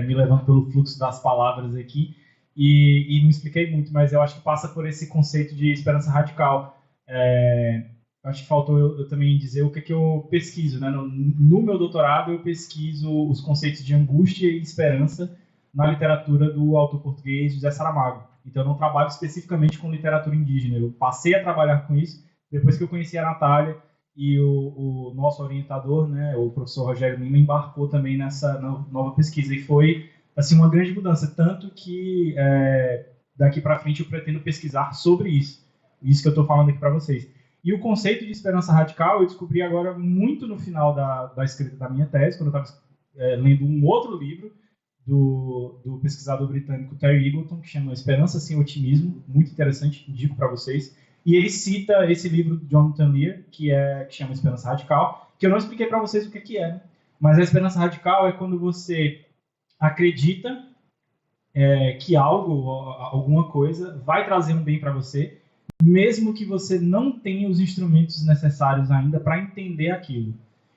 me levando pelo fluxo das palavras aqui e não expliquei muito, mas eu acho que passa por esse conceito de esperança radical. Eu acho que faltou eu também dizer o que eu pesquiso, né? No meu doutorado, eu pesquiso os conceitos de angústia e esperança na literatura do autor português José Saramago. Então, eu não trabalho especificamente com literatura indígena. Eu passei a trabalhar com isso depois que eu conheci a Natália e o nosso orientador, né, o professor Rogério Lima, embarcou também nessa nova pesquisa. E foi assim, uma grande mudança, tanto que daqui para frente eu pretendo pesquisar sobre isso. Isso que eu estou falando aqui para vocês. E o conceito de esperança radical eu descobri agora muito no final da escrita da minha tese, quando eu estava lendo um outro livro do pesquisador britânico Terry Eagleton, que chama Esperança Sem Otimismo, muito interessante, indico para vocês. E ele cita esse livro do Jonathan Lear, que chama Esperança Radical, que eu não expliquei para vocês o que é, né? Mas a esperança radical é quando você acredita que alguma coisa vai trazer um bem para você, mesmo que você não tenha os instrumentos necessários ainda para entender aquilo.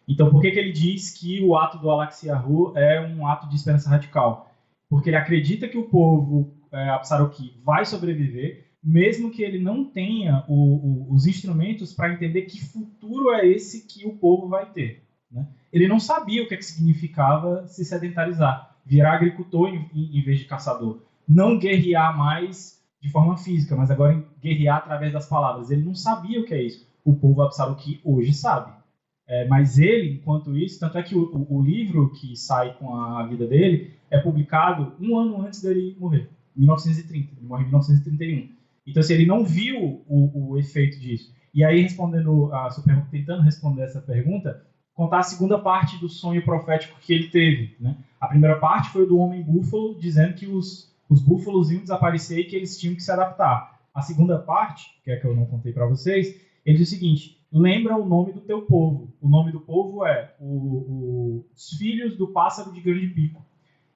Então, por que ele diz que o ato do Alaxiahu é um ato de esperança radical? Porque ele acredita que o povo Apsaroqui vai sobreviver, mesmo que ele não tenha os instrumentos para entender que futuro é esse que o povo vai ter, né? Ele não sabia o que significava se sedentarizar, virar agricultor em vez de caçador, não guerrear mais de forma física, mas agora guerrear através das palavras. Ele não sabia o que é isso. O povo Apsaroqui hoje sabe. Mas ele, enquanto isso, tanto é que o livro que sai com a vida dele é publicado um ano antes dele morrer, em 1930. Ele morre em 1931. Então, assim, ele não viu o efeito disso. E aí, respondendo a sua pergunta, tentando responder essa pergunta, contar a segunda parte do sonho profético que ele teve, né? A primeira parte foi do homem búfalo, dizendo que os búfalos iam desaparecer e que eles tinham que se adaptar. A segunda parte, que é que eu não contei para vocês, ele diz o seguinte: lembra o nome do teu povo. O nome do povo é os filhos do pássaro de grande pico.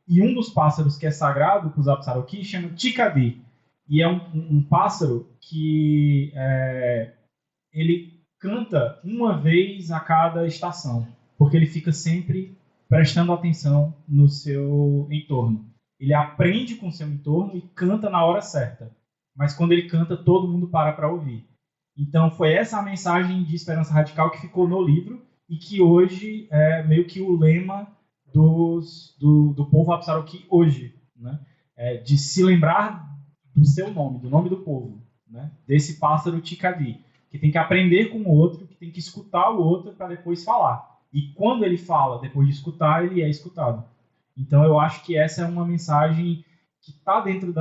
E um dos pássaros que é sagrado para os Apsaroqui chama Ticadi. E é um pássaro que ele canta uma vez a cada estação, porque ele fica sempre prestando atenção no seu entorno. Ele aprende com o seu entorno e canta na hora certa. Mas quando ele canta, todo mundo para ouvir. Então foi essa a mensagem de esperança radical que ficou no livro e que hoje é meio que o lema do povo Apsaroquí hoje, né? De se lembrar do seu nome, do nome do povo, né? Desse pássaro Ticadi, que tem que aprender com o outro, que tem que escutar o outro para depois falar. E quando ele fala, depois de escutar, ele é escutado. Então eu acho que essa é uma mensagem que está dentro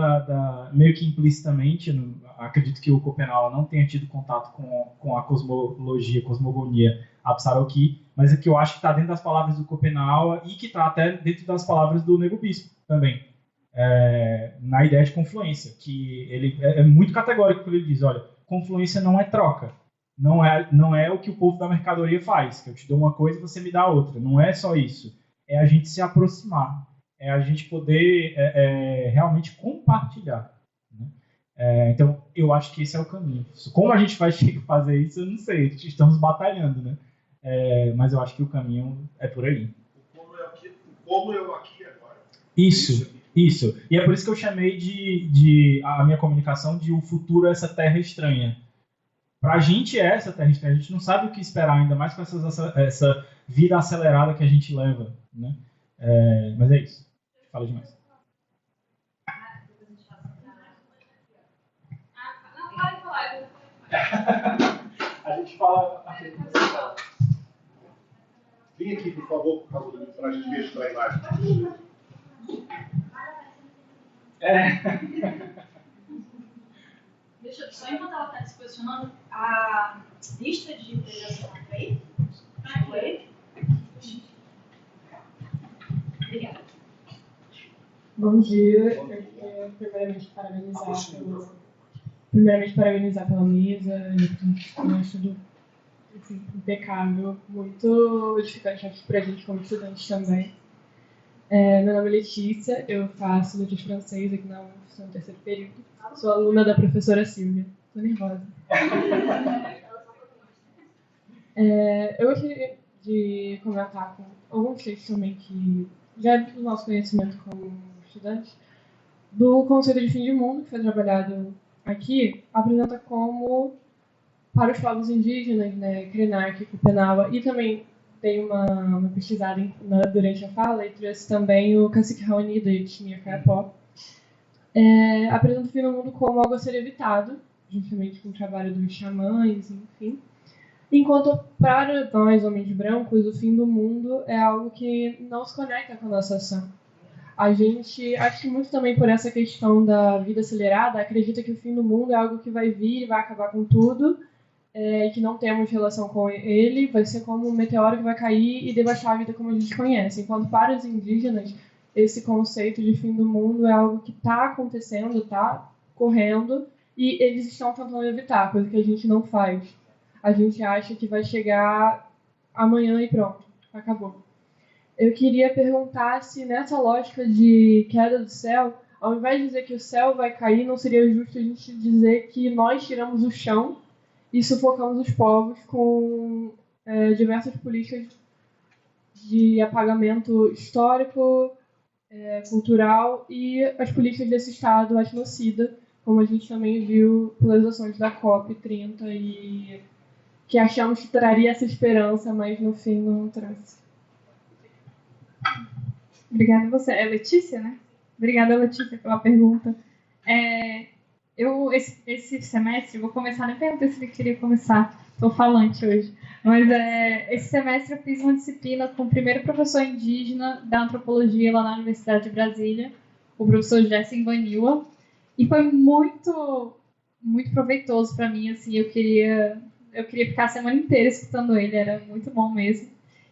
meio que implicitamente, acredito que o Copenau não tenha tido contato com a cosmogonia Apsaroquí, mas é que eu acho que está dentro das palavras do Copenau e que está até dentro das palavras do Nego Bispo também, na ideia de confluência, que ele é muito categórico quando ele diz, olha, confluência não é troca, não é o que o povo da mercadoria faz, que eu te dou uma coisa e você me dá outra, não é só isso, é a gente se aproximar, é a gente poder realmente compartilhar. Né? Então, eu acho que esse é o caminho. Como a gente vai fazer isso, eu não sei, estamos batalhando, né? Mas eu acho que o caminho é por aí. Como eu aqui agora. Isso. E é por isso que eu chamei a minha comunicação de o futuro é essa terra estranha. Para a gente é essa terra estranha, a gente não sabe o que esperar, ainda mais com essa vida acelerada que a gente leva, né? Mas é isso. Fala demais. A gente fala. Vem aqui, por favor, para a gente registrar a imagem. Deixa eu só, enquanto ela está se posicionando, a lista de integração foi? Foi? Obrigada. Bom dia, eu queria primeiramente parabenizar pela mesa, eu acho tudo impecável, muito edificante acho para a gente como estudante também. Meu nome é Letícia, eu faço letras francês aqui na UFS no terceiro período, sou aluna da professora Silvia, estou nervosa. Eu gostaria de comentar com alguns textos também que já do nosso conhecimento como estudante, do conceito de fim de mundo, que foi trabalhado aqui, apresenta como, para os povos indígenas, né, Krenak, Kupenawa, e também tem uma pesquisada durante a fala, e trouxe também o Cacique Raoni, da etnia Kayapó, apresenta o fim do mundo como algo a ser evitado, justamente com o trabalho dos xamãs, enfim. Enquanto para nós, homens brancos, o fim do mundo é algo que não se conecta com a nossa ação. A gente, acho que muito também por essa questão da vida acelerada, acredita que o fim do mundo é algo que vai vir e vai acabar com tudo, e que não temos relação com ele, vai ser como um meteoro que vai cair e devastar a vida como a gente conhece. Enquanto para os indígenas, esse conceito de fim do mundo é algo que está acontecendo, está correndo, e eles estão tentando evitar, coisa que a gente não faz. A gente acha que vai chegar amanhã e pronto, acabou. Eu queria perguntar se nessa lógica de queda do céu, ao invés de dizer que o céu vai cair, não seria justo a gente dizer que nós tiramos o chão e sufocamos os povos com diversas políticas de apagamento histórico, cultural e as políticas desse Estado etnocida, como a gente também viu pelas ações da COP30 e que achamos que traria essa esperança, mas no fim não trouxe. Obrigada a você. É Letícia, né? Obrigada, Letícia, pela pergunta. Esse semestre, vou começar, nem perguntei se ele queria começar, estou falante hoje, mas esse semestre eu fiz uma disciplina com o primeiro professor indígena da antropologia lá na Universidade de Brasília, o professor Gerson Vaniwa, e foi muito, muito proveitoso para mim, assim, eu queria ficar a semana inteira escutando ele, era muito bom mesmo.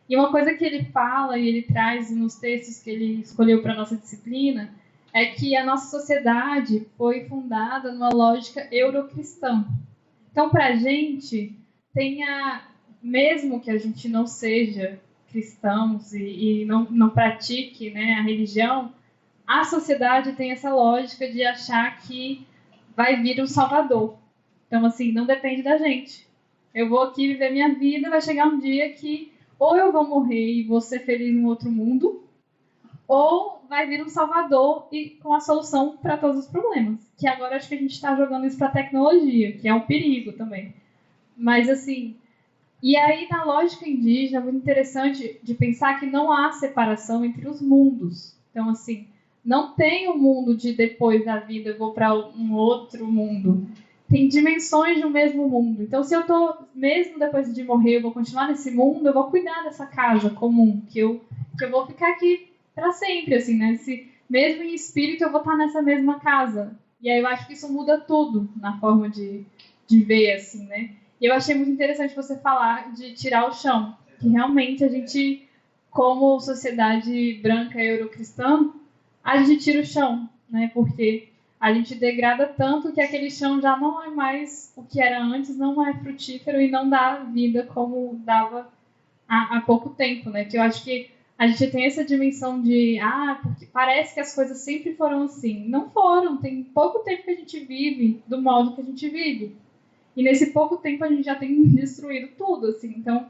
E uma coisa que ele fala e ele traz nos textos que ele escolheu para a nossa disciplina é que a nossa sociedade foi fundada numa lógica eurocristã. Então, para a gente, mesmo que a gente não seja cristãos e não pratique, né, a religião, a sociedade tem essa lógica de achar que vai vir um salvador. Então, assim, não depende da gente. Eu vou aqui viver minha vida, vai chegar um dia que ou eu vou morrer e vou ser feliz em outro mundo, ou vai vir um salvador e com a solução para todos os problemas. Que agora acho que a gente está jogando isso para a tecnologia, que é um perigo também. Mas assim, e aí na lógica indígena é muito interessante de pensar que não há separação entre os mundos. Então assim, não tem um mundo de depois da vida eu vou para um outro mundo. Tem dimensões do mesmo mundo. Então se eu tô, mesmo depois de morrer, eu vou continuar nesse mundo, eu vou cuidar dessa casa comum, que eu vou ficar aqui para sempre, assim, né? Mesmo em espírito eu vou estar nessa mesma casa. E aí eu acho que isso muda tudo na forma de ver, assim, né? E eu achei muito interessante você falar de tirar o chão, que realmente a gente, como sociedade branca eurocristã, a gente tira o chão, né? Porque a gente degrada tanto que aquele chão já não é mais o que era antes, não é frutífero e não dá vida como dava há pouco tempo, né? Que eu acho que a gente tem essa dimensão de, porque parece que as coisas sempre foram assim. Não foram, tem pouco tempo que a gente vive do modo que a gente vive. E nesse pouco tempo a gente já tem destruído tudo, assim. Então,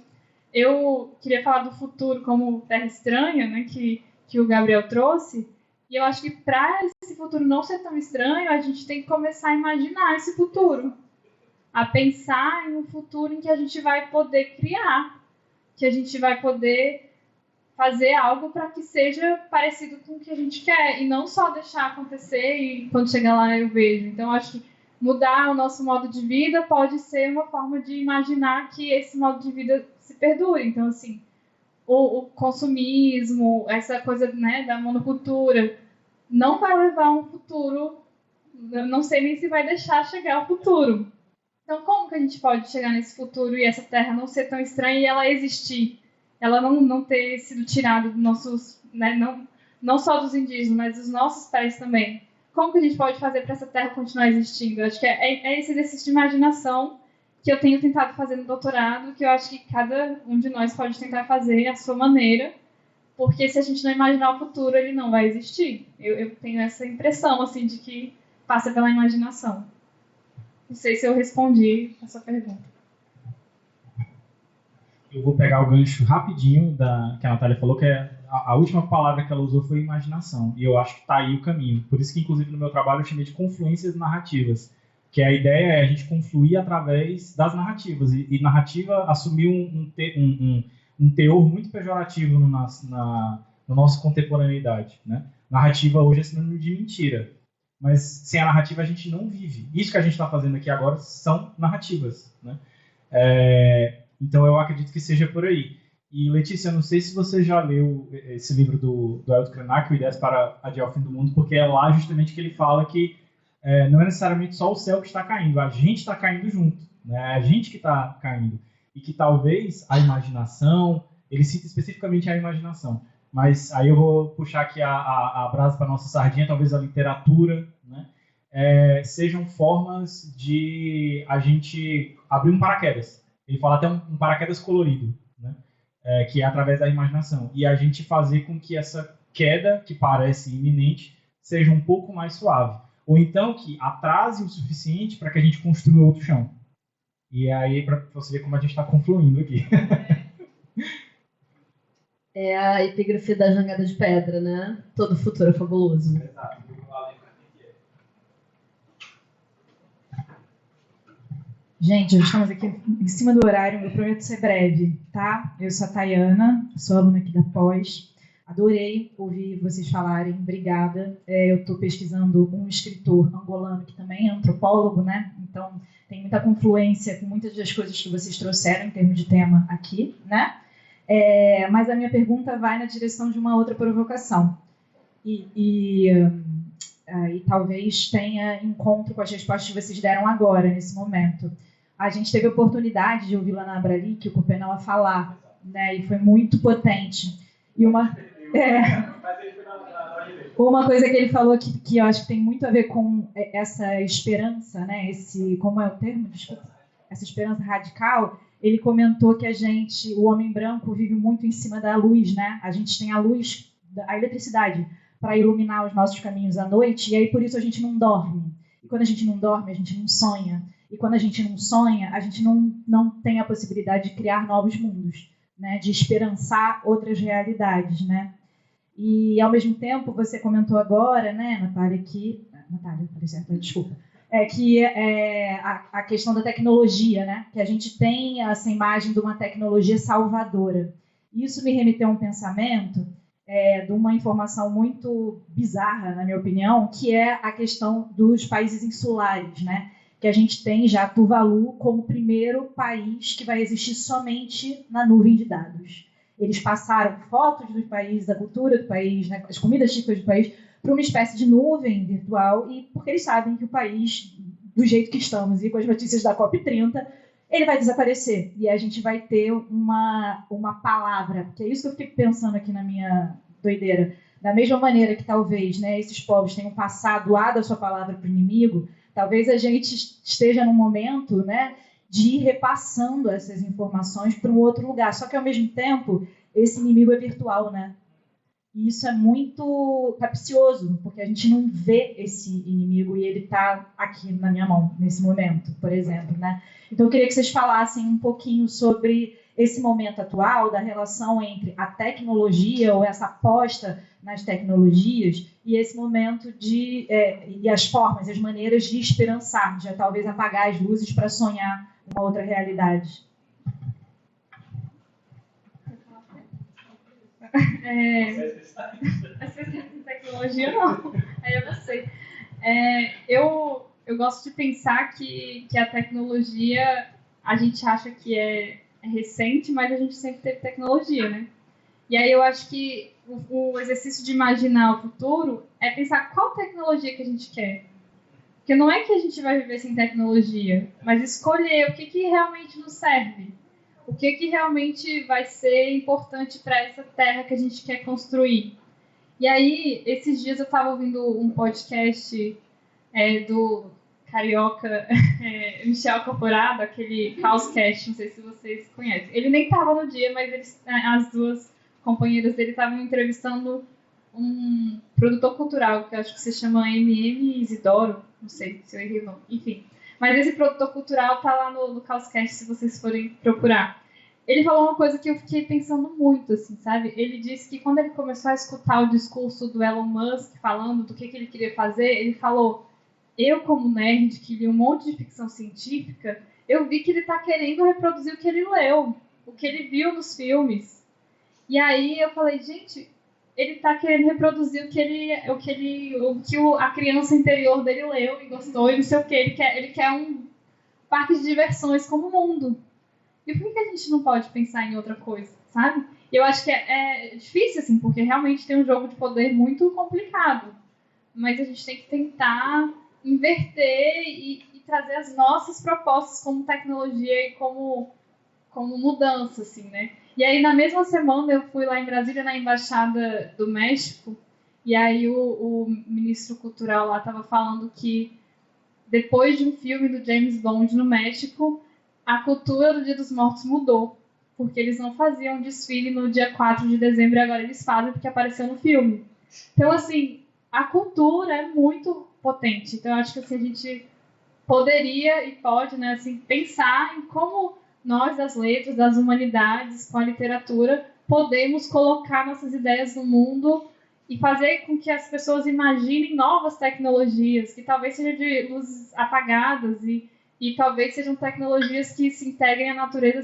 eu queria falar do futuro como terra estranha, né, que o Gabriel trouxe. E eu acho que para esse futuro não ser tão estranho, a gente tem que começar a imaginar esse futuro. A pensar em um futuro em que a gente vai poder criar, que a gente vai poder fazer algo para que seja parecido com o que a gente quer e não só deixar acontecer e quando chegar lá eu vejo. Então, acho que mudar o nosso modo de vida pode ser uma forma de imaginar que esse modo de vida se perdure. Então, assim, o consumismo, essa coisa, né, da monocultura, não vai levar a um futuro, eu não sei nem se vai deixar chegar ao futuro. Então, como que a gente pode chegar nesse futuro e essa terra não ser tão estranha e ela existir? Ela não ter sido tirada dos nossos, né, não só dos indígenas, mas dos nossos pés também. Como que a gente pode fazer para essa terra continuar existindo? Eu acho que é esse exercício de imaginação que eu tenho tentado fazer no doutorado, que eu acho que cada um de nós pode tentar fazer à sua maneira, porque se a gente não imaginar o futuro, ele não vai existir. Eu tenho essa impressão, assim, de que passa pela imaginação. Não sei se eu respondi a sua pergunta. Eu vou pegar o gancho rapidinho que a Natália falou, que a última palavra que ela usou foi imaginação. E eu acho que está aí o caminho. Por isso que, inclusive, no meu trabalho eu chamei de confluências narrativas. Que a ideia é a gente confluir através das narrativas. E narrativa assumiu um teor muito pejorativo na nossa contemporaneidade, né? Narrativa hoje é sinônimo de mentira. Mas sem a narrativa a gente não vive. Isso que a gente está fazendo aqui agora são narrativas, né? Então eu acredito que seja por aí. E Letícia, eu não sei se você já leu esse livro do Ailton Krenak, o Ideias para Adiar o Fim do Mundo, porque é lá justamente que ele fala que não é necessariamente só o céu que está caindo, a gente está caindo junto, né? É a gente que está caindo. E que talvez a imaginação, ele cita especificamente a imaginação, mas aí eu vou puxar aqui a brasa para a nossa sardinha, talvez a literatura, né? Sejam formas de a gente abrir um paraquedas. Ele fala até um paraquedas colorido, né? Que é através da imaginação. E a gente fazer com que essa queda, que parece iminente, seja um pouco mais suave. Ou então que atrase o suficiente para que a gente construa outro chão. E aí, para você ver como a gente está confluindo aqui. É a epígrafe da Jangada de Pedra, né? Todo futuro é fabuloso. Exato. Gente, já estamos aqui em cima do horário, eu prometo ser breve, tá? Eu sou a Tayana, sou aluna aqui da Pós. Adorei ouvir vocês falarem, obrigada. Eu estou pesquisando um escritor angolano que também é antropólogo, né? Então, tem muita confluência com muitas das coisas que vocês trouxeram em termos de tema aqui, né? Mas a minha pergunta vai na direção de uma outra provocação. E talvez tenha encontro com as respostas que vocês deram agora, nesse momento. A gente teve a oportunidade de ouvir lá na Abrali, o Copenau falar, né? E foi muito potente. E uma coisa que ele falou que eu acho que tem muito a ver com essa esperança, né? Como é o termo? Desculpa. Essa esperança radical. Ele comentou que o homem branco, vive muito em cima da luz, né? A gente tem a luz, a eletricidade, para iluminar os nossos caminhos à noite, e aí por isso a gente não dorme. E quando a gente não dorme, a gente não sonha. E quando a gente não sonha, a gente não tem a possibilidade de criar novos mundos, né? De esperançar outras realidades, né? E, ao mesmo tempo, você comentou agora, né, Natália, Natália, falei certo, desculpa. A questão da tecnologia, né? Que a gente tem essa imagem de uma tecnologia salvadora. Isso me remeteu a um pensamento de uma informação muito bizarra, na minha opinião, que é a questão dos países insulares, né? Que a gente tem já Tuvalu como o primeiro país que vai existir somente na nuvem de dados. Eles passaram fotos do país, da cultura do país, né, as comidas típicas do país, para uma espécie de nuvem virtual, e porque eles sabem que o país, do jeito que estamos e com as notícias da COP30, ele vai desaparecer. E a gente vai ter uma palavra, que é isso que eu fiquei pensando aqui na minha doideira. Da mesma maneira que talvez, né, esses povos tenham doado a sua palavra para o inimigo, talvez a gente esteja num momento, né, de ir repassando essas informações para um outro lugar. Só que, ao mesmo tempo, esse inimigo é virtual, né? E isso é muito capcioso, porque a gente não vê esse inimigo e ele está aqui na minha mão, nesse momento, por exemplo, né? Então, eu queria que vocês falassem um pouquinho sobre esse momento atual, da relação entre a tecnologia, ou essa aposta nas tecnologias, e esse momento e as formas, as maneiras de esperançar, de talvez apagar as luzes para sonhar uma outra realidade. Tecnologia não, aí eu não sei. Eu gosto de pensar que a tecnologia, a gente acha que é recente, mas a gente sempre teve tecnologia, né? E aí eu acho que o exercício de imaginar o futuro é pensar qual tecnologia que a gente quer. Porque não é que a gente vai viver sem tecnologia, mas escolher o que realmente nos serve. O que realmente vai ser importante para essa terra que a gente quer construir. E aí, esses dias eu estava ouvindo um podcast do carioca Michel Corporado, aquele Caoscast, não sei se vocês conhecem. Ele nem estava no dia, mas as duas companheiras dele estavam entrevistando um produtor cultural, que eu acho que se chama MM Isidoro, não sei se eu errei o nome, enfim. Mas esse produtor cultural está lá no Caoscast, se vocês forem procurar. Ele falou uma coisa que eu fiquei pensando muito, assim, sabe? Ele disse que quando ele começou a escutar o discurso do Elon Musk falando do que ele queria fazer, ele falou: eu, como nerd, que li um monte de ficção científica, eu vi que ele está querendo reproduzir o que ele leu, o que ele viu nos filmes. E aí eu falei, gente, ele está querendo reproduzir o que a criança interior dele leu e gostou e não sei o que. Ele quer um parque de diversões como o mundo. E por que a gente não pode pensar em outra coisa, sabe? E eu acho que é difícil, assim, porque realmente tem um jogo de poder muito complicado. Mas a gente tem que tentar inverter e trazer as nossas propostas como tecnologia e como mudança, assim, né? E aí, na mesma semana, eu fui lá em Brasília, na Embaixada do México, e aí o ministro cultural lá estava falando que depois de um filme do James Bond no México, a cultura do Dia dos Mortos mudou, porque eles não faziam desfile no dia 4 de dezembro e agora eles fazem porque apareceu no filme. Então, assim, a cultura é muito potente. Então, eu acho que assim, a gente poderia e pode, né, assim, pensar em como nós, das letras, das humanidades, com a literatura, podemos colocar nossas ideias no mundo e fazer com que as pessoas imaginem novas tecnologias, que talvez sejam de luzes apagadas e talvez sejam tecnologias que se integrem à natureza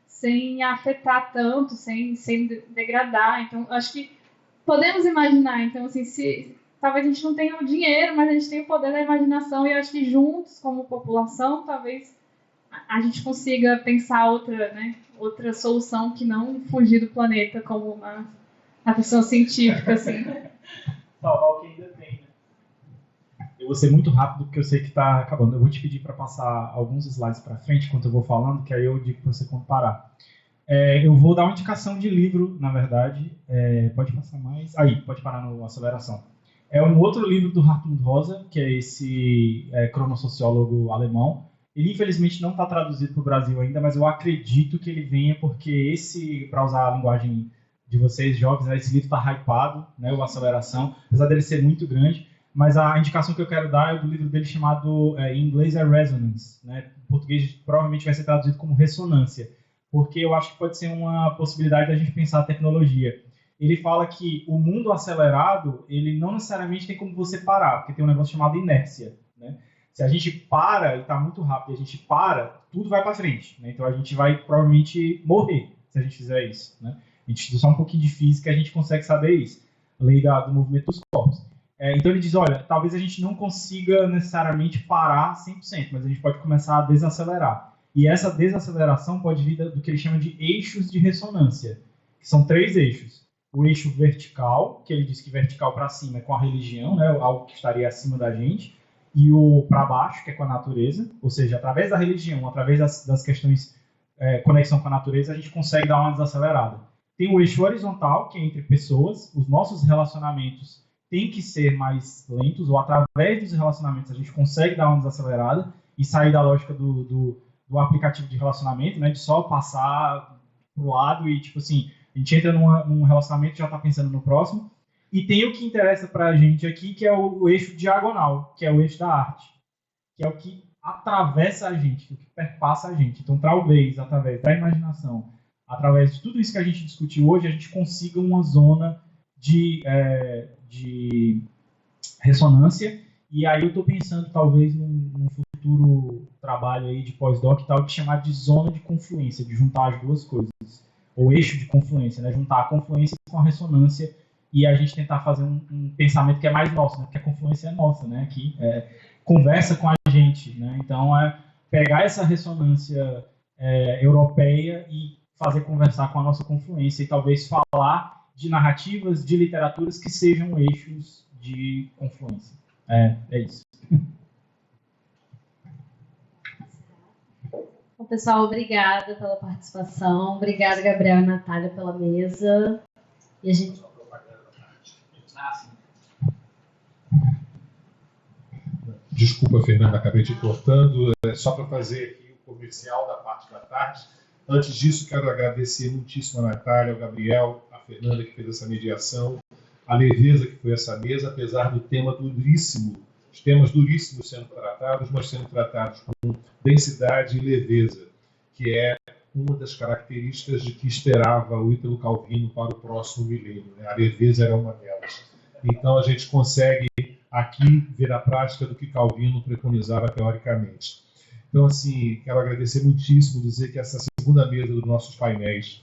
sem afetar tanto, sem degradar. Então, acho que podemos imaginar. Então, assim, talvez a gente não tenha o dinheiro, mas a gente tem o poder da imaginação e eu acho que juntos, como população, talvez a gente consiga pensar outra solução que não fugir do planeta como uma questão científica, assim. Salvar o que ainda tem, né? Eu vou ser muito rápido porque eu sei que está acabando. Eu vou te pedir para passar alguns slides para frente enquanto eu vou falando, que aí eu digo para você quando parar. Eu vou dar uma indicação de livro, na verdade. Pode passar mais. Aí, pode parar no Aceleração. É um outro livro do Hartmut Rosa, que é esse cronossociólogo alemão. Ele, infelizmente, não está traduzido para o Brasil ainda, mas eu acredito que ele venha, porque para usar a linguagem de vocês, jovens, esse livro está hypado, né, o Aceleração, apesar dele ser muito grande. Mas a indicação que eu quero dar é do livro dele chamado, em inglês é Resonance, né? Em português provavelmente vai ser traduzido como ressonância, porque eu acho que pode ser uma possibilidade da gente pensar a tecnologia. Ele fala que o mundo acelerado, ele não necessariamente tem como você parar, porque tem um negócio chamado inércia, né? Se a gente para e está muito rápido, a gente para, tudo vai para frente, né? Então a gente vai provavelmente morrer se a gente fizer isso, né? A gente estuda só um pouquinho de física, a gente consegue saber isso, a lei do movimento dos corpos. Então ele diz, olha, talvez a gente não consiga necessariamente parar 100%, mas a gente pode começar a desacelerar. E essa desaceleração pode vir do que ele chama de eixos de ressonância, que são 3 eixos. O eixo vertical, que ele diz que vertical para cima é com a religião, né, algo que estaria acima da gente, e o para baixo, que é com a natureza, ou seja, através da religião, através das questões conexão com a natureza, a gente consegue dar uma desacelerada. Tem o eixo horizontal, que é entre pessoas, os nossos relacionamentos têm que ser mais lentos, ou através dos relacionamentos a gente consegue dar uma desacelerada e sair da lógica do aplicativo de relacionamento, né, de só passar pro lado e, tipo assim, a gente entra num relacionamento e já está pensando no próximo. E tem o que interessa para a gente aqui, que é o eixo diagonal, que é o eixo da arte, que é o que atravessa a gente, o que perpassa a gente. Então, talvez, através da imaginação, através de tudo isso que a gente discutiu hoje, a gente consiga uma zona de ressonância. E aí eu estou pensando, talvez, num futuro trabalho aí de pós-doc e tal, de chamar de zona de confluência, de juntar as duas coisas. Ou eixo de confluência, né? Juntar a confluência com a ressonância e a gente tentar fazer um pensamento que é mais nosso, né? Porque a confluência é nossa, né? Que conversa com a gente, né? Então, pegar essa ressonância europeia e fazer conversar com a nossa confluência e talvez falar de narrativas, de literaturas que sejam eixos de confluência. É isso. Bom, pessoal, obrigada pela participação. Obrigada, Gabriel e Natália, pela mesa. E a gente... Desculpa, Fernanda, acabei te cortando. Só para fazer aqui o comercial da parte da tarde. Antes disso, quero agradecer muitíssimo a Natália, ao Gabriel, a Fernanda, que fez essa mediação, a leveza que foi essa mesa, apesar do tema duríssimo, os temas duríssimos sendo tratados, mas sendo tratados com densidade e leveza, que é uma das características de que esperava o Ítalo Calvino para o próximo milênio, né? A leveza era uma delas. Então, a gente consegue aqui ver a prática do que Calvino preconizava teoricamente. Então, assim, quero agradecer muitíssimo, dizer que essa segunda mesa dos nossos painéis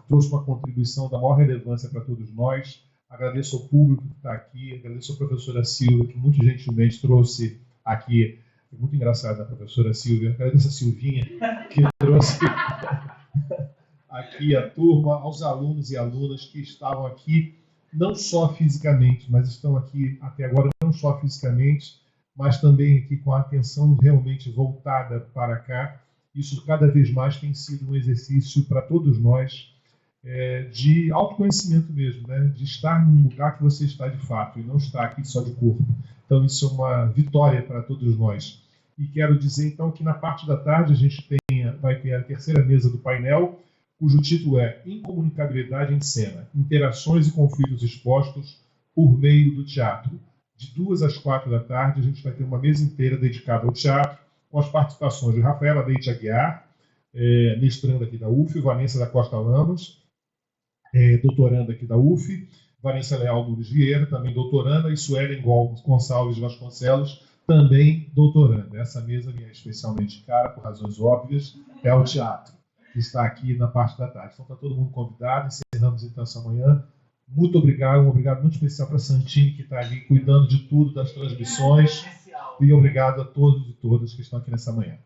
trouxe uma contribuição da maior relevância para todos nós. Agradeço ao público que está aqui, agradeço à professora Silvia, que muito gentilmente trouxe aqui, muito engraçada a professora Silvia, agradeço a Silvinha, que trouxe aqui a turma, aos alunos e alunas que estavam aqui, não só fisicamente, mas estão aqui até agora não só fisicamente, mas também aqui com a atenção realmente voltada para cá. Isso cada vez mais tem sido um exercício para todos nós, de autoconhecimento mesmo, né? De estar num lugar que você está de fato e não estar aqui só de corpo. Então isso é uma vitória para todos nós. E quero dizer então que na parte da tarde a gente vai ter a terceira mesa do painel, cujo título é Incomunicabilidade em Cena, Interações e Conflitos Expostos por Meio do Teatro. De 2 às 4 da tarde a gente vai ter uma mesa inteira dedicada ao teatro, com as participações de Rafaela Leite Aguiar, mestranda aqui da UF, Vanessa da Costa Lamas, doutoranda aqui da UF, Vanessa Leal Nunes Vieira, também doutoranda, e Suelen Gonçalves Vasconcelos, também doutoranda. Essa mesa me é especialmente cara, por razões óbvias, é o teatro, que está aqui na parte da tarde. Então está todo mundo convidado, encerramos então essa manhã. Muito obrigado, um obrigado muito especial para a Santini, que está ali cuidando de tudo, das transmissões, e obrigado a todos e todas que estão aqui nessa manhã.